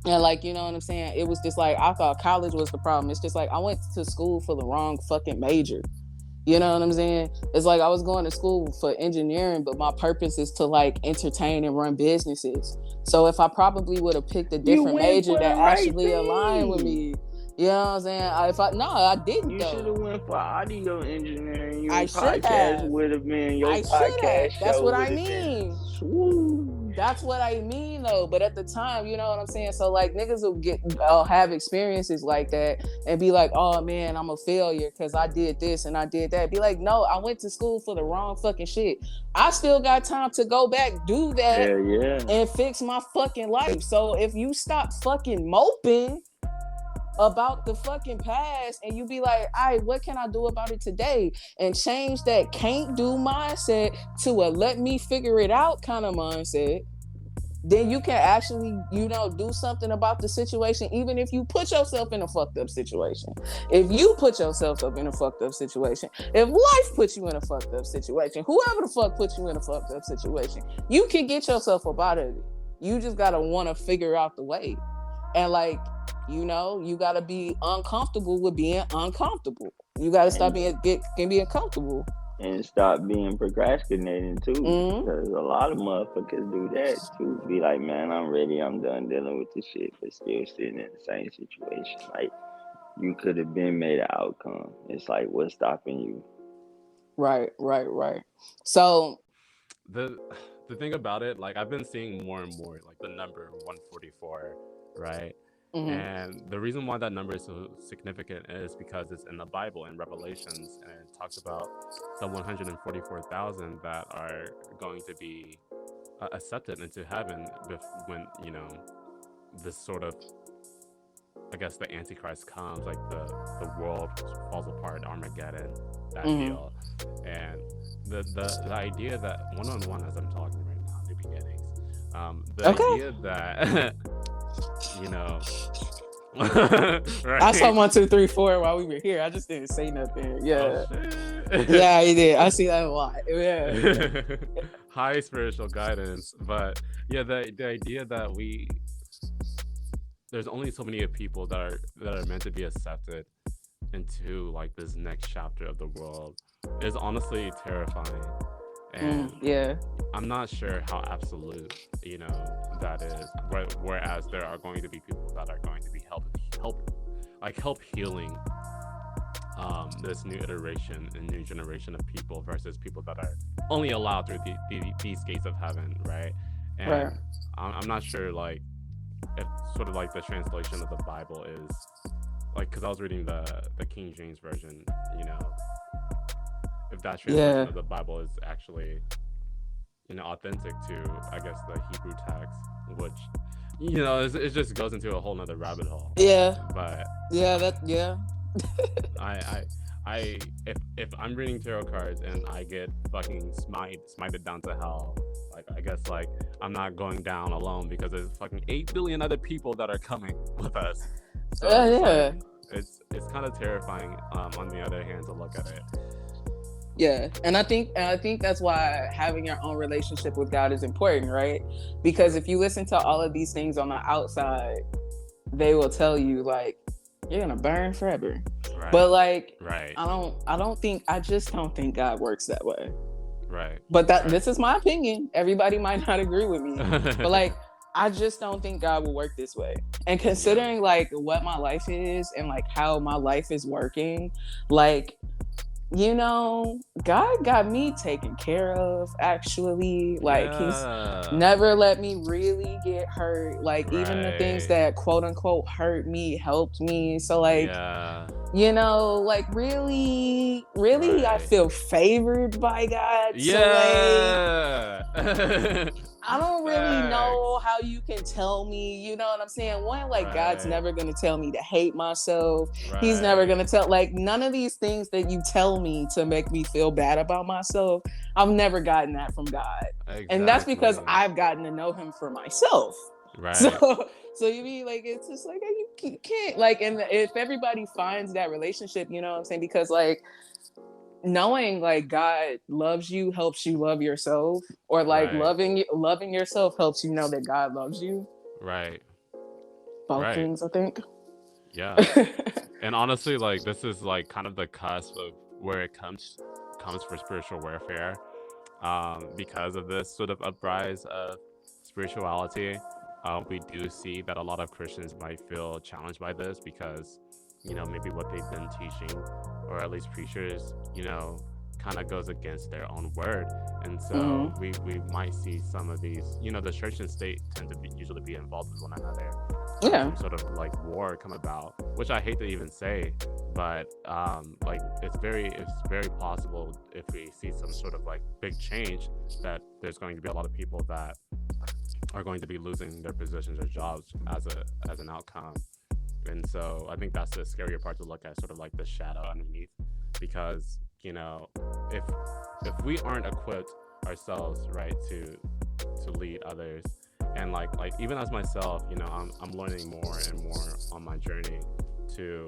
And like, you know what I'm saying? It was just like, I thought college was the problem. It's just like, I went to school for the wrong fucking major. You know what I'm saying? It's like I was going to school for engineering, but my purpose is to like entertain and run businesses. So if I probably would have picked a different major that actually aligned with me. You know what I'm saying? I didn't. You should have went for audio engineering. I should have. Would have been your podcast. That's what I mean. Swoosh. That's what I mean, though. But at the time, you know what I'm saying? So, like, niggas will have experiences like that and be like, oh, man, I'm a failure because I did this and I did that. Be like, no, I went to school for the wrong fucking shit. I still got time to go back, do that, and fix my fucking life. So, if you stop fucking moping about the fucking past and you be like, all right, what can I do about it today, and change that can't do mindset to a let me figure it out kind of mindset, then you can actually, you know, do something about the situation, even if you put yourself in a fucked up situation. If you put yourself up in a fucked up situation, if life puts you in a fucked up situation, whoever the fuck puts you in a fucked up situation, you can get yourself up out of it. You just gotta want to figure out the way. And like, you know, you gotta be uncomfortable with being uncomfortable. You gotta stop being comfortable. And stop being procrastinating too. Because a lot of motherfuckers do that too. Be like, man, I'm ready, I'm done dealing with this shit, but still sitting in the same situation. Like, you could have been made an outcome. It's like, what's stopping you? Right. So the thing about it, like, I've been seeing more and more like the number 144, right? And the reason why that number is so significant is because it's in the Bible, in Revelations, and it talks about the 144,000 that are going to be accepted into heaven when, you know, this sort of, I guess, the Antichrist comes, like the world falls apart, Armageddon, that deal. And the idea that one-on-one, as I'm talking right now, new beginnings, idea that you know, right? I saw 1, 2, 3, 4 while we were here. I just didn't say nothing. Yeah. Oh, Yeah, you did. I see that a lot. Yeah. High spiritual guidance. But yeah, the idea that there's only so many people that are meant to be accepted into like this next chapter of the world is honestly terrifying. And I'm not sure how absolute, you know, that is. Whereas there are going to be people that are going to be help healing this new iteration and new generation of people versus people that are only allowed through these gates of heaven, right? And I'm not sure, like, if sort of like the translation of the Bible is like, because I was reading the King James version, you know, if that translation of the Bible is actually, you know, authentic to, I guess, the Hebrew text, which, you know, it just goes into a whole nother rabbit hole. But if I'm reading tarot cards and I get fucking smited down to hell, like, I guess, like, I'm not going down alone because there's fucking 8 billion other people that are coming with us. So it's kind of terrifying, on the other hand, to look at it. Yeah, and I think that's why having your own relationship with God is important, right? Because if you listen to all of these things on the outside, they will tell you, like, you're gonna burn forever. Right. But like, I just don't think God works that way. Right. But this is my opinion. Everybody might not agree with me, but like, I just don't think God will work this way. And considering like what my life is and like how my life is working, like, you know, God got me taken care of, actually. Like, he's never let me really get hurt. Like, even the things that quote unquote hurt me helped me. So like, you know, like, really I feel favored by God. So like, I don't really know how you can tell me, you know what I'm saying? One, like, God's never going to tell me to hate myself. He's never going to tell, like, none of these things that you tell me to make me feel bad about myself, I've never gotten that from God. Exactly. And that's because I've gotten to know him for myself. Right. So you mean, like, it's just like, you can't, like, and if everybody finds that relationship, you know what I'm saying? Because, like, knowing like God loves you helps you love yourself, or like loving yourself helps you know that God loves you. Right. Both things, I think. Yeah. And honestly, like, this is like kind of the cusp of where it comes for spiritual warfare, because of this sort of uprise of spirituality. We do see that a lot of Christians might feel challenged by this because, you know, maybe what they've been teaching, or at least preachers, you know, kind of goes against their own word. And so we might see some of these, the church and state tend to usually be involved with one another. Yeah. Some sort of like war come about, which I hate to even say, but like it's very possible if we see some sort of like big change that there's going to be a lot of people that are going to be losing their positions or jobs as an outcome. And so I think that's the scarier part to look at, sort of like the shadow underneath, because if we aren't equipped ourselves, right, to lead others, and like even as myself, I'm learning more and more on my journey to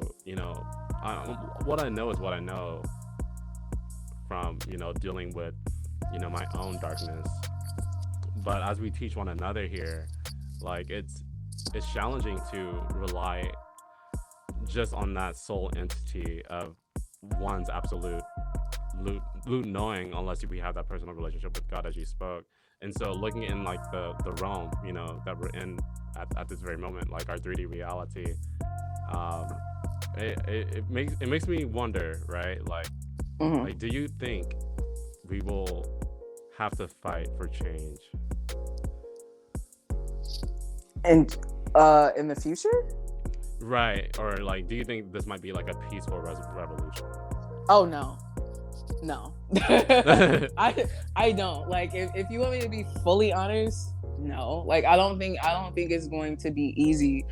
what I know is what I know from dealing with my own darkness. But as we teach one another here, like it's challenging to rely just on that sole entity of one's absolute knowing, unless we have that personal relationship with God, as you spoke. And so looking in like the realm that we're in at this very moment, like our 3D reality, it makes me wonder, right, like like, do you think we will have to fight for change and in the future? Right. Or like, do you think this might be like a peaceful revolution? Oh no. I don't. Like, if you want me to be fully honest, no. Like, I don't think it's going to be easy.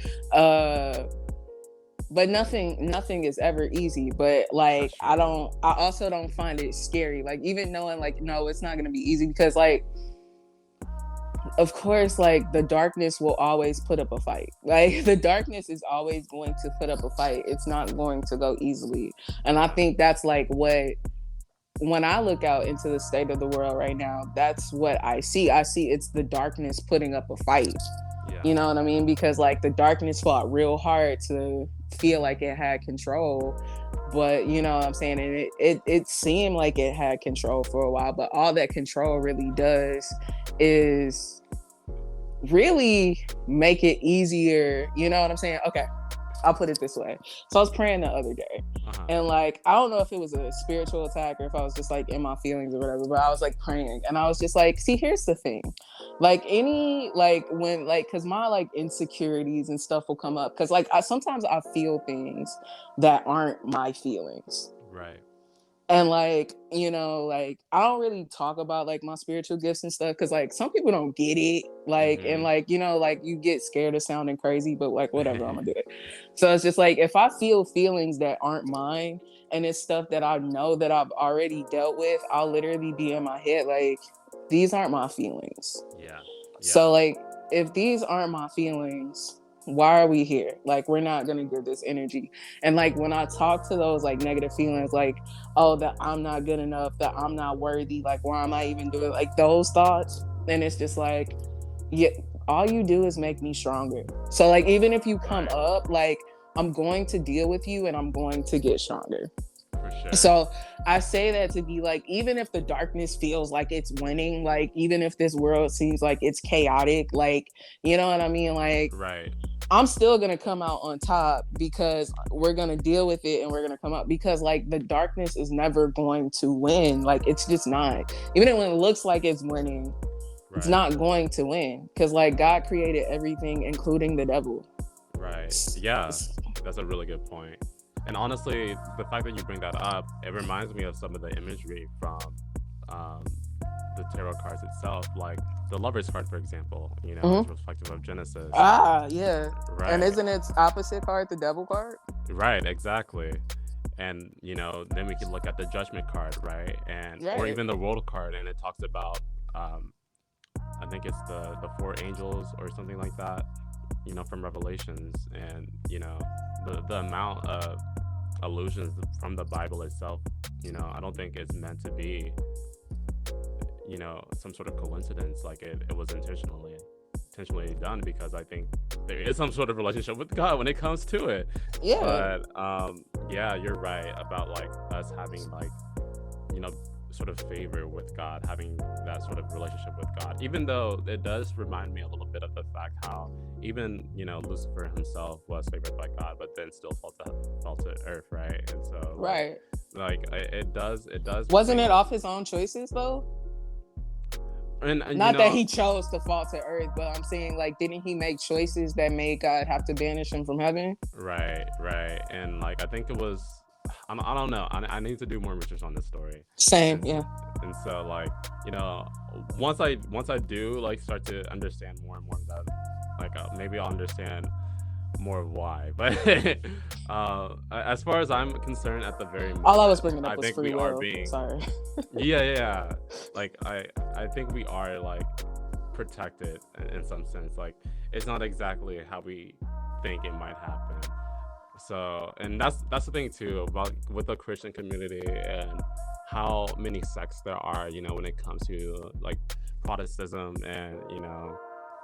But nothing is ever easy. But like, I also don't find it scary. Like, even knowing like, no, it's not going to be easy, because like, of course, like the darkness will always put up a fight. Like the darkness is always going to put up a fight. It's not going to go easily. And I think that's like when I look out into the state of the world right now, that's what I see. I see it's the darkness putting up a fight. Yeah. You know what I mean? Because like the darkness fought real hard to feel like it had control. But you know what I'm saying? And it seemed like it had control for a while, but all that control really does is really make it easier. You know what I'm saying? Okay, I'll put it this way. So I was praying the other day, and like, I don't know if it was a spiritual attack or if I was just like in my feelings or whatever, but I was like praying, and I was just like, see, here's the thing. Like cause my like insecurities and stuff will come up. Cause like sometimes I feel things that aren't my feelings. Right. And like, like I don't really talk about like my spiritual gifts and stuff, because like some people don't get it, like, and like, like you get scared of sounding crazy, but like whatever, I'm gonna do it. So it's just like, if I feel feelings that aren't mine and it's stuff that I know that I've already dealt with, I'll literally be in my head like, these aren't my feelings. Yeah. So like, if these aren't my feelings, why are we here? Like, we're not gonna give this energy. And like, when I talk to those like negative feelings, like, oh, that I'm not good enough, that I'm not worthy, like, why am I even doing like those thoughts? And it's just like, yeah, all you do is make me stronger. So like, even if you come up, like, I'm going to deal with you and I'm going to get stronger. For sure. So I say that to be like, even if the darkness feels like it's winning, like even if this world seems like it's chaotic, like, you know what I mean? Like, right. I'm still going to come out on top, because we're going to deal with it and we're going to come out, because like the darkness is never going to win. Like, it's just not. Even when it looks like it's winning, it's not going to win, because like God created everything, including the devil. Right. Yeah, that's a really good point. And honestly, the fact that you bring that up, it reminds me of some of the imagery from the tarot cards itself, like the Lover's card, for example, it's reflective of Genesis. Yeah. Right. And isn't its opposite card the Devil card? Right, exactly. And, then we can look at the Judgment card, right? And or even the World card, and it talks about, I think it's the 4 angels or something like that, from Revelations. And, the amount of allusions from the Bible itself, I don't think it's meant to be, some sort of coincidence. Like it was intentionally done, because I think there is some sort of relationship with God when it comes to it. Yeah. But yeah, you're right about like us having like, sort of favor with God, having that sort of relationship with God, even though it does remind me a little bit of the fact how even Lucifer himself was favored by God, but then still fell to earth, right? And so like it does wasn't it off his own choices though? And not that he chose to fall to earth, but I'm saying, like, didn't he make choices that made God have to banish him from heaven? Right. And like, I think it was, I don't know. I need to do more research on this story. Same, yeah. And so, like, you know, once I do like start to understand more and more of that, like, maybe I'll understand more of why. But as far as I'm concerned, at the very moment, all I was bringing up was think free we will. are being, sorry. yeah. Like, I think we are, like, protected in some sense. Like, it's not exactly how we think it might happen. So, and that's the thing too about with the Christian community and how many sects there are, you know, when it comes to like Protestantism and, you know,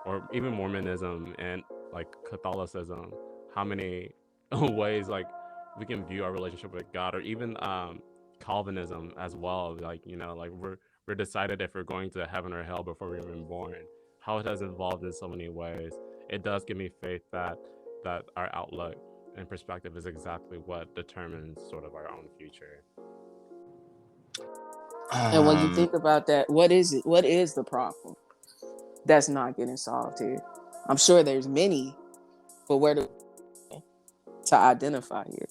or even Mormonism and like Catholicism, how many ways like we can view our relationship with God, or even Calvinism as well. Like, you know, like we're decided if we're going to heaven or hell before we're even born. How it has evolved in so many ways. It does give me faith that our outlook and perspective is exactly what determines sort of our own future. And when you think about that, what is it? What is the problem that's not getting solved here? I'm sure there's many, but where to identify here?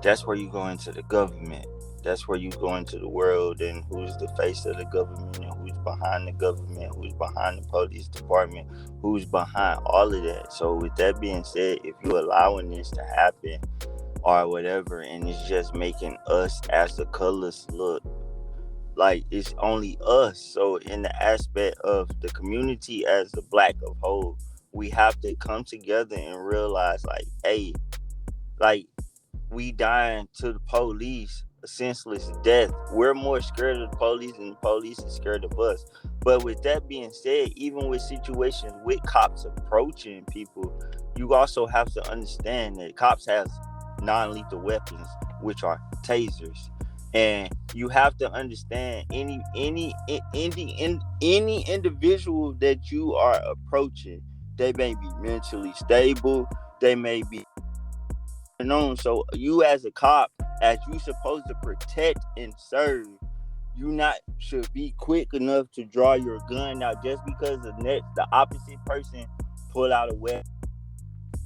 That's where you go into the government. That's where you go into the world and who's the face of the government and who's behind the government, who's behind the police department, who's behind all of that. So with that being said, if you're allowing this to happen or whatever, and it's just making us as the colors look like it's only us. So in the aspect of the community as the Black of whole, we have to come together and realize, like, hey, like, we dying to the police a senseless death. We're more scared of the police than the police is scared of us. But with that being said, even with situations with cops approaching people, you also have to understand that cops have non-lethal weapons, which are tasers. And you have to understand any individual that you are approaching, they may be mentally stable, they may be known. So you as a cop, as you supposed to protect and serve, you not should be quick enough to draw your gun out just because the opposite person pull out a weapon.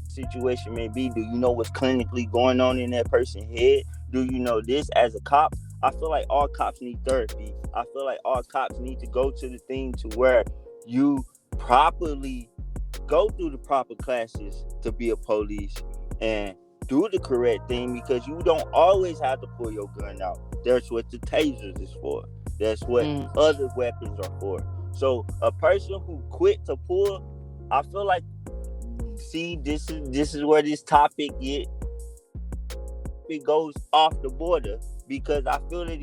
Situation may be, do you know what's clinically going on in that person's head? Do you know this? As a cop, I feel like all cops need therapy. I feel like all cops need to go to the thing to where you properly go through the proper classes to be a police and do the correct thing, because you don't always have to pull your gun out. That's what the tasers is for. That's what other weapons are for. So a person who quit to pull, I feel like, see, this is where this topic it goes off the border, because I feel that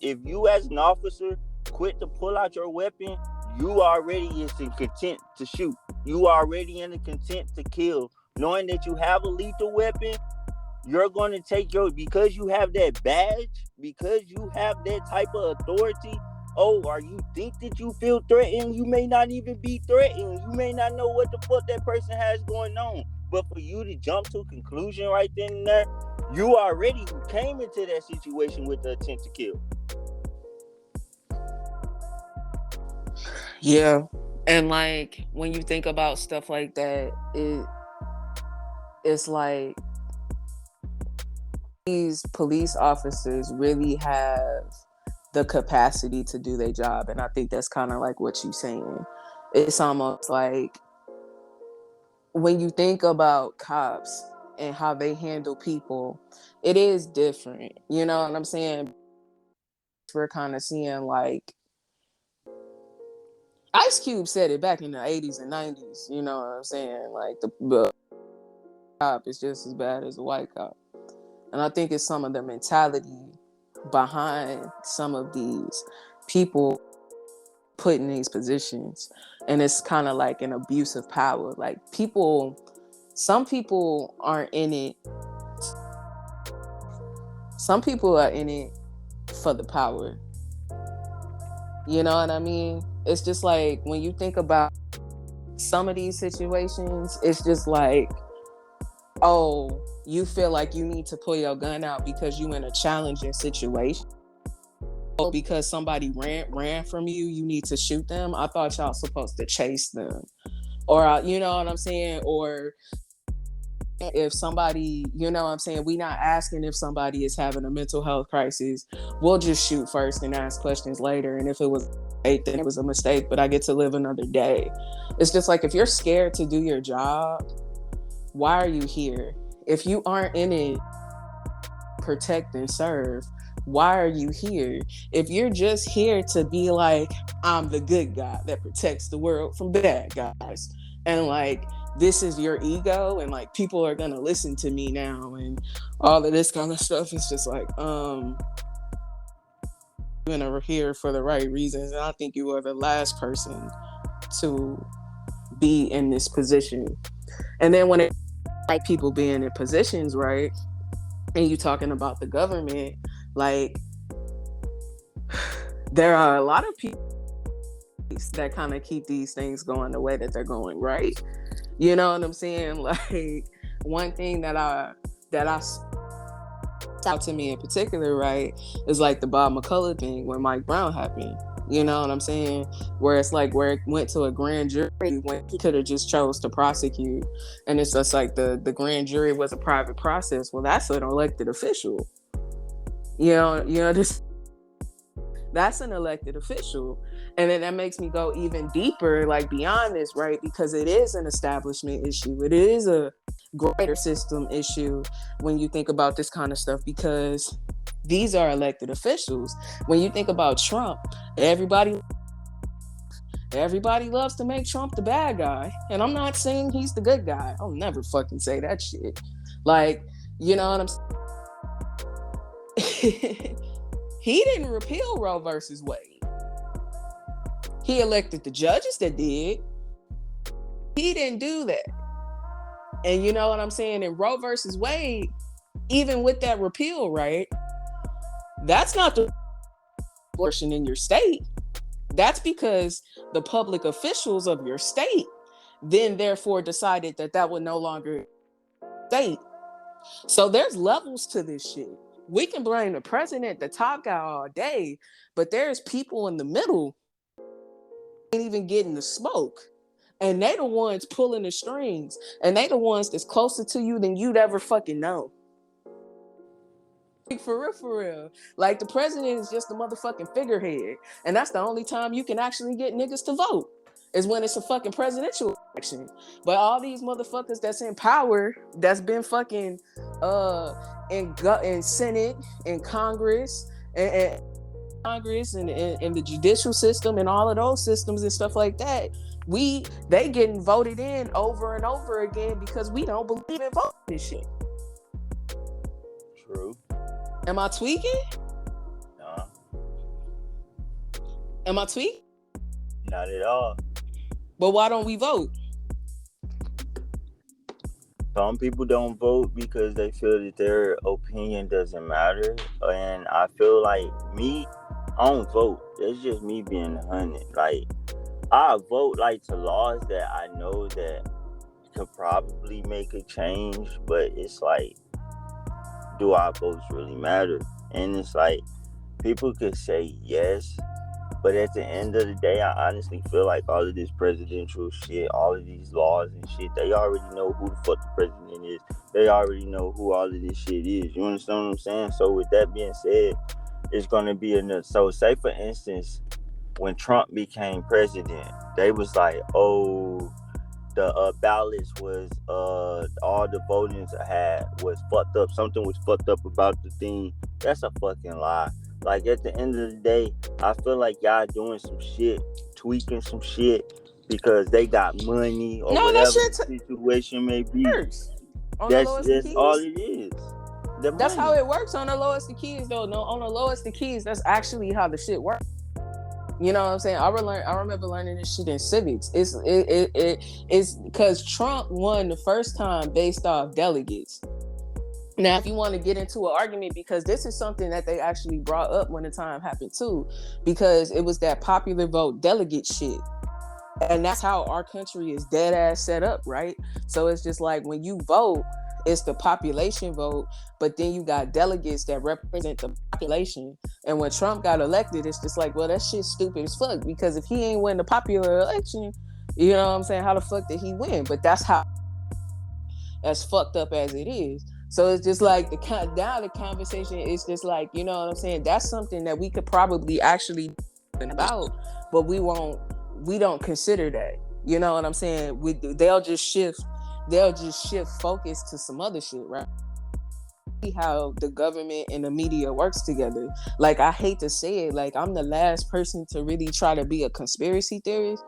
if you as an officer quit to pull out your weapon, you already is in content to shoot. You already in the content to kill. Knowing that you have a lethal weapon, you're going to take because you have that badge, because you have that type of authority. Oh, or you think that you feel threatened, you may not even be threatened. You may not know what the fuck that person has going on. But for you to jump to a conclusion right then and there, you already came into that situation with the intent to kill. Yeah. And like, when you think about stuff like that, it's like these police officers really have the capacity to do their job. And I think that's kind of like what you're saying. It's almost like when you think about cops and how they handle people, it is different. You know what I'm saying? We're kind of seeing, like, Ice Cube said it back in the 80s and 90s. You know what I'm saying? Like, the cop is just as bad as a white cop. And I think it's some of the mentality behind some of these people put in these positions. And it's kind of like an abuse of power. Like, some people aren't in it. Some people are in it for the power. You know what I mean? It's just like, when you think about some of these situations, it's just like, oh, you feel like you need to pull your gun out because you in a challenging situation. because somebody ran from you, you need to shoot them. I thought y'all supposed to chase them, or you know what I'm saying, or if somebody, you know what I'm saying, we not asking if somebody is having a mental health crisis. We'll just shoot first and ask questions later. And if it was then it was a mistake, but I get to live another day. It's just like, if you're scared to do your job, why are you here? If you aren't in it, protect and serve, why are you here? If you're just here to be like, I'm the good guy that protects the world from bad guys, and like, this is your ego, and like, people are gonna listen to me now, and all of this kind of stuff, it's just like, you're here for the right reasons, and I think you are the last person to be in this position. And then when it like people being in positions, right, and you talking about the government, like, there are a lot of people that kind of keep these things going the way that they're going, right? You know what I'm saying? Like, one thing that I out to me in particular, right, is like the Bob McCullough thing when Mike Brown happened. You know what I'm saying? Where it's like, where it went to a grand jury when he could have just chose to prosecute. And it's just like the grand jury was a private process. Well, that's an elected official. You know, that's an elected official. And then that makes me go even deeper, like beyond this, right? Because it is an establishment issue. It is a greater system issue when you think about this kind of stuff, because these are elected officials. When you think about Trump, everybody loves to make Trump the bad guy. And I'm not saying he's the good guy. I'll never fucking say that shit. Like, you know what I'm saying? He didn't repeal Roe versus Wade. He elected the judges that did. He didn't do that. And you know what I'm saying? In Roe versus Wade, even with that repeal, right? That's not the abortion in your state. That's because the public officials of your state then therefore decided that would no longer state. So there's levels to this shit. We can blame the president, the top guy, all day, but there's people in the middle ain't even getting the smoke. And they the ones pulling the strings. And they the ones that's closer to you than you'd ever fucking know. For real. Like, the president is just a motherfucking figurehead. And that's the only time you can actually get niggas to vote, is when it's a fucking presidential election. But all these motherfuckers that's in power, that's been fucking in Senate, in Congress, and the judicial system, and all of those systems and stuff like that, they getting voted in over and over again because we don't believe in voting this shit. True. Am I tweaking? No. Am I tweaking? Not at all. But why don't we vote? Some people don't vote because they feel that their opinion doesn't matter. And I feel like I don't vote. It's just me being 100. Like, I vote like to laws that I know that could probably make a change, but it's like, do our votes really matter? And it's like, people could say yes, but at the end of the day, I honestly feel like all of this presidential shit, all of these laws and shit, they already know who the fuck the president is. They already know who all of this shit is. You understand what I'm saying? So with that being said, it's going to be enough. So say, for instance, when Trump became president, they was like, oh, the ballots was, all the voting had was fucked up. Something was fucked up about the thing. That's a fucking lie. Like, at the end of the day, I feel like y'all doing some shit, tweaking some shit, because they got money or whatever the situation may be. That's all it is. That's how it works on the lowest of keys, though. No, on the lowest of keys, that's actually how the shit works. You know what I'm saying? I remember learning this shit in civics. It's because Trump won the first time based off delegates. Now, if you want to get into an argument, because this is something that they actually brought up when the time happened too, because it was that popular vote delegate shit. And that's how our country is dead ass set up, right? So it's just like, when you vote, it's the population vote, but then you got delegates that represent the population. And when Trump got elected, it's just like, well, that shit's stupid as fuck, because if he ain't win the popular election, you know what I'm saying, how the fuck did he win? But that's how, as fucked up as it is. So it's just like the conversation is just like, you know what I'm saying, that's something that we could probably actually about, but we don't consider that. You know what I'm saying? They'll just shift focus to some other shit, right? How the government and the media works together. Like, I hate to say it, like, I'm the last person to really try to be a conspiracy theorist.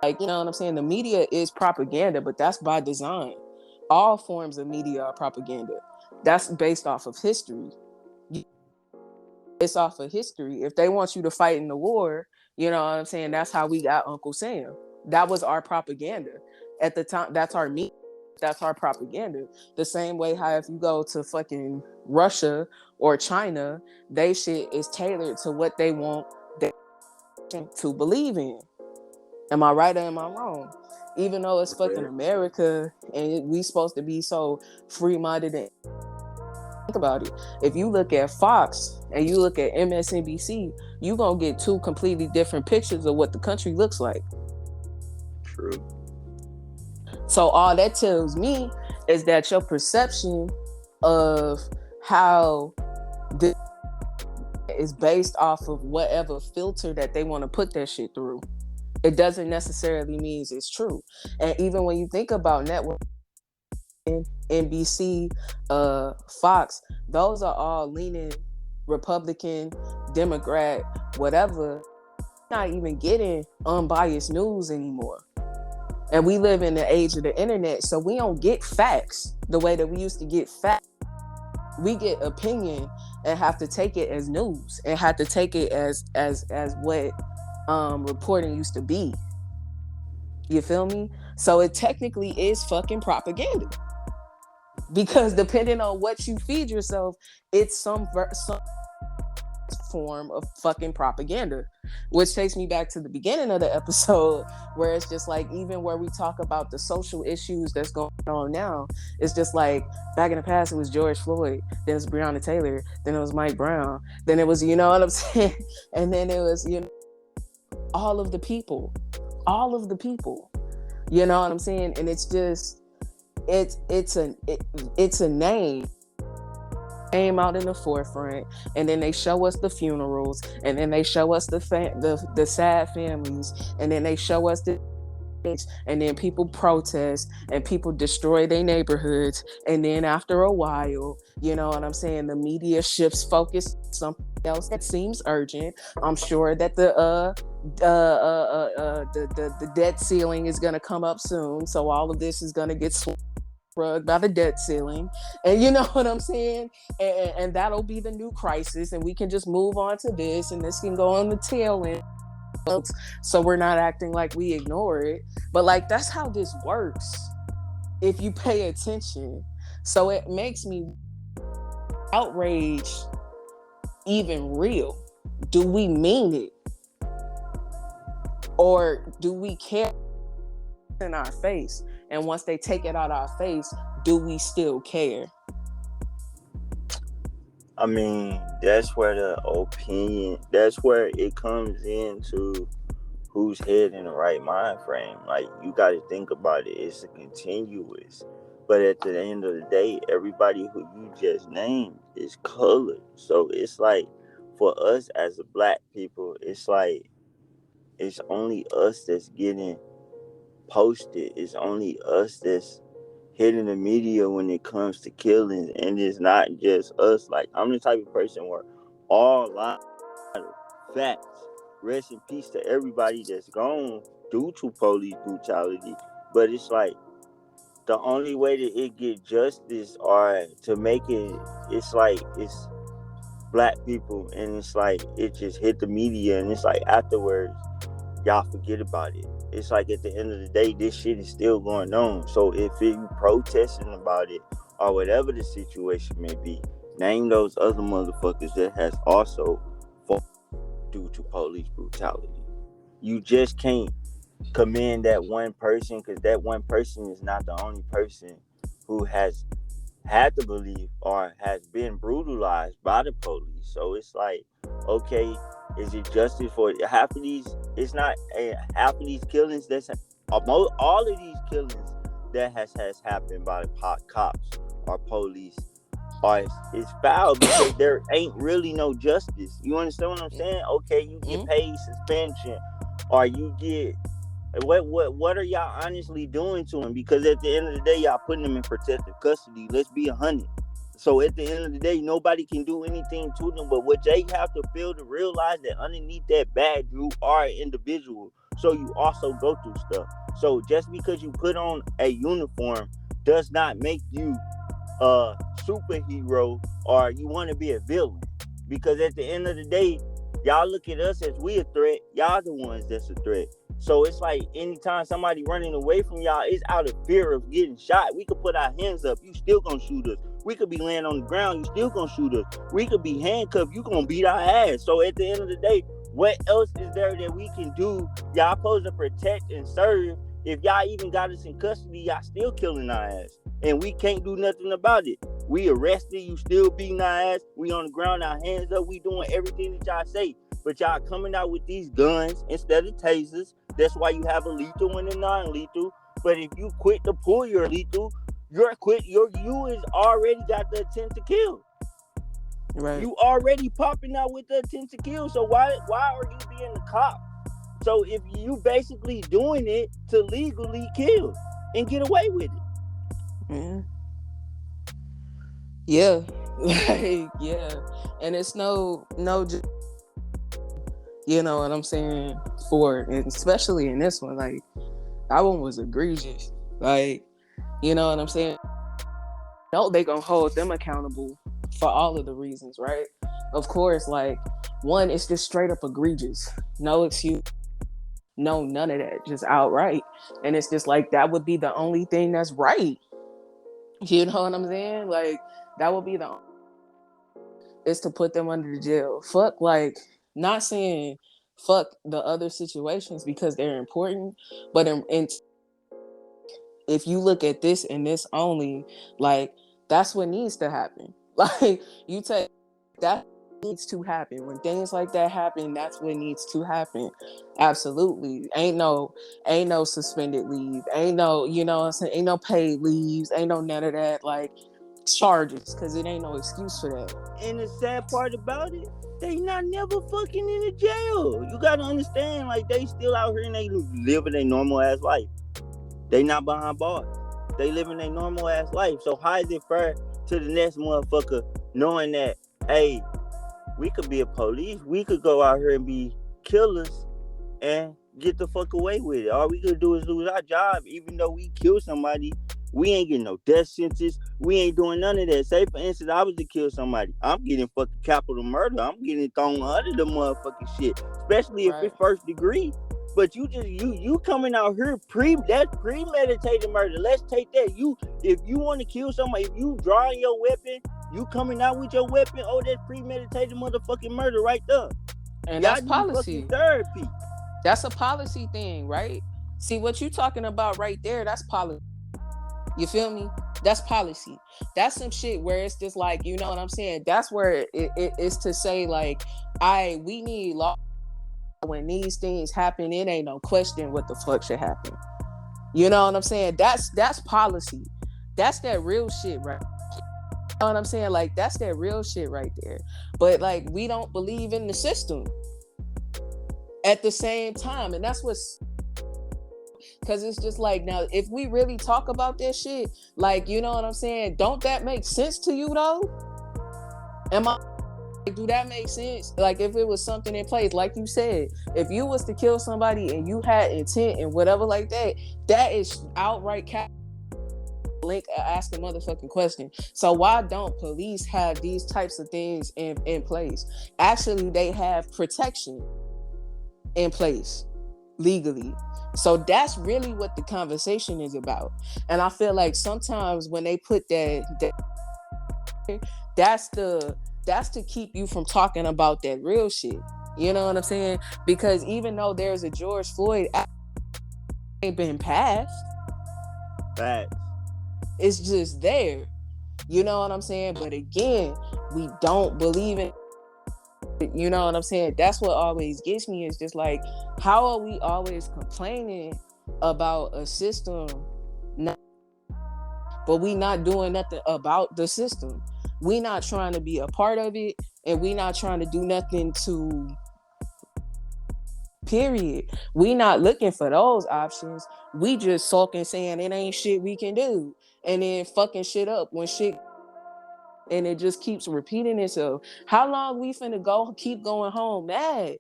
Like, you know what I'm saying? The media is propaganda, but that's by design. All forms of media are propaganda. That's based off of history. It's off of history. If they want you to fight in the war, you know what I'm saying? That's how we got Uncle Sam. That was our propaganda. At the time, that's our meat. That's our propaganda. The same way how if you go to fucking Russia or China, they shit is tailored to what they want to believe in. Am I right or am I wrong? Even though it's fucking America and we supposed to be so free-minded and think about it. If you look at Fox and you look at MSNBC, you gonna get two completely different pictures of what the country looks like. True. So all that tells me is that your perception of how this is based off of whatever filter that they want to put that shit through. It doesn't necessarily mean it's true. And even when you think about network, NBC, Fox, those are all leaning Republican, Democrat, whatever. Not even getting unbiased news anymore. And we live in the age of the internet, so we don't get facts the way that we used to get facts. We get opinion and have to take it as news and have to take it as what reporting used to be. You feel me? So it technically is fucking propaganda, because depending on what you feed yourself, it's some form of fucking propaganda. Which takes me back to the beginning of the episode, where it's just like, even where we talk about the social issues that's going on now, it's just like, back in the past it was George Floyd, then it was Breonna Taylor, then it was Mike Brown, then it was, you know what I'm saying, and then it was, you know, all of the people, you know what I'm saying? And it's just, it's a name came out in the forefront, and then they show us the funerals, and then they show us the sad families, and then they show us the, and then people protest and people destroy their neighborhoods, and then after a while, you know what I'm saying, the media shifts focus to something else that seems urgent. I'm sure that the debt ceiling is gonna come up soon, so all of this is gonna get shrugged by the debt ceiling, and you know what I'm saying, and that'll be the new crisis, and we can just move on to this, and this can go on the tail end, so we're not acting like we ignore it. But like, that's how this works if you pay attention. So it makes me outrage even real. Do we mean it, or do we care in our face? And once they take it out our face, do we still care? I mean, that's where that's where it comes into who's head in the right mind frame. Like, you got to think about it. It's a continuous. But at the end of the day, everybody who you just named is colored. So it's like, for us as a black people, it's like, it's only us that's getting posted. It's only us that's hitting the media when it comes to killing, and it's not just us. Like, I'm the type of person where all lot of facts, rest in peace to everybody that's gone due to police brutality, but it's like, the only way that it get justice or to make it, it's like, it's black people, and it's like, it just hit the media, and it's like, afterwards y'all forget about it. It's like, at the end of the day, this shit is still going on. So if you protesting about it or whatever the situation may be, name those other motherfuckers that has also fought due to police brutality. You just can't commend that one person, because that one person is not the only person who has had to believe or has been brutalized by the police. So it's like, okay, is it justice for half of these? It's not half of these killings. All of these killings that has happened by the cops or police is foul because there ain't really no justice. You understand what I'm saying? Okay, you get paid suspension, or you get what are y'all honestly doing to him? Because at the end of the day, y'all putting him in protective custody. Let's be 100. So at the end of the day, nobody can do anything to them. But what they have to feel to realize that underneath that badge, you are an individual. So you also go through stuff. So just because you put on a uniform does not make you a superhero or you want to be a villain. Because at the end of the day, y'all look at us as we a threat. Y'all the ones that's a threat. So it's like anytime somebody running away from y'all, it's out of fear of getting shot. We could put our hands up, you still gonna shoot us. We could be laying on the ground, you still gonna shoot us. We could be handcuffed, you gonna beat our ass. So at the end of the day, what else is there that we can do? Y'all supposed to protect and serve. If y'all even got us in custody, y'all still killing our ass. And we can't do nothing about it. We arrested, you still beating our ass. We on the ground, our hands up, we doing everything that y'all say. But y'all coming out with these guns instead of tasers. That's why you have a lethal and a non-lethal. But if you quit to pull your lethal, you is already got the intent to kill. Right. You already popping out with the intent to kill. So why are you being the cop? So if you basically doing it to legally kill and get away with it. Yeah. Like, yeah. And it's no you know what I'm saying, and especially in this one, like, that one was egregious. Like, you know what I'm saying? No, they gonna hold them accountable for all of the reasons, right? Of course, like, one, it's just straight up egregious. No excuse. No, none of that. Just outright. And it's just like, that would be the only thing that's right. You know what I'm saying? Like, that would be is to put them under the jail. Fuck, like, not saying fuck the other situations because they're important, but if you look at this and this only, like, that's what needs to happen. Like, you take that needs to happen. When things like that happen, that's what needs to happen. Absolutely. Ain't no suspended leave. Ain't no, you know what I'm saying, ain't no paid leaves. Ain't no none of that. Like, charges, because it ain't no excuse for that. And the sad part about it, they not never fucking in the jail. You gotta understand, like, they still out here and they living their normal ass life. They not behind bars. They living their normal ass life. So how is it fair to the next motherfucker knowing that, hey, we could be a police, we could go out here and be killers and get the fuck away with it. All we could do is lose our job, even though we kill somebody. We ain't getting no death sentence. We ain't doing none of that. Say, for instance, I was to kill somebody. I'm getting fucking capital murder. I'm getting thrown under the motherfucking shit. Especially if it's first degree. But you coming out here that's premeditated murder. Let's take that. If you want to kill somebody, if you drawing your weapon, you coming out with your weapon, oh, that's premeditated motherfucking murder right there. And that's policy. Therapy. That's a policy thing, right? See, what you talking about right there, that's policy. You feel me? That's policy. That's some shit where it's just like, you know what I'm saying? That's where it is to say, like, we need law. When these things happen, it ain't no question what the fuck should happen. You know what I'm saying? That's policy. That's that real shit, right? You know what I'm saying? Like, that's that real shit right there. But, like, we don't believe in the system at the same time. And that's what's... Because it's just like, now, if we really talk about this shit, like, you know what I'm saying? Don't that make sense to you, though? Do that make sense? Like, if it was something in place, like you said, if you was to kill somebody and you had intent and whatever like that, that is outright link ask a motherfucking question. So why don't police have these types of things in place? Actually, they have protection in place legally. So that's really what the conversation is about. And I feel like sometimes when they put that's to keep you from talking about that real shit. You know what I'm saying? Because even though there's a George Floyd, ain't been passed. Facts. It's just there. You know what I'm saying? But again, we don't believe in. You know what I'm saying? That's what always gets me, is just like, how are we always complaining about a system, but we not doing nothing about the system? We not trying to be a part of it, and we not trying to do nothing to, period. We not looking for those options. We just sulking, saying it ain't shit we can do, and then fucking shit up when shit, and it just keeps repeating itself. How long we finna keep going home mad?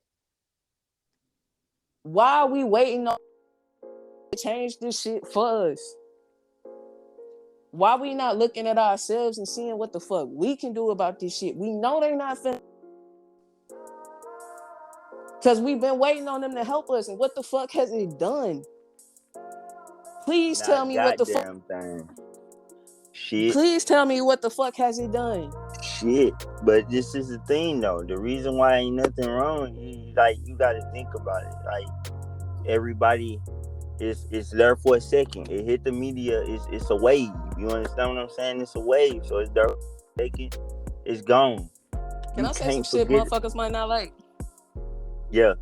Why are we waiting on to change this shit for us? Why we not looking at ourselves and seeing what the fuck we can do about this shit? We know they not finna, because we've been waiting on them to help us, and what the fuck has it done? Please Not tell me what the fuck. thing. Shit. Please tell me what the fuck has it done? Shit. But this is the thing though. The reason why ain't nothing wrong is, like, you gotta think about it. Like, everybody is there for a second. It hit the media, it's a wave. You understand what I'm saying? It's a wave. So it's there for a second, it's gone. Can I say some shit motherfuckers might not like? Yeah.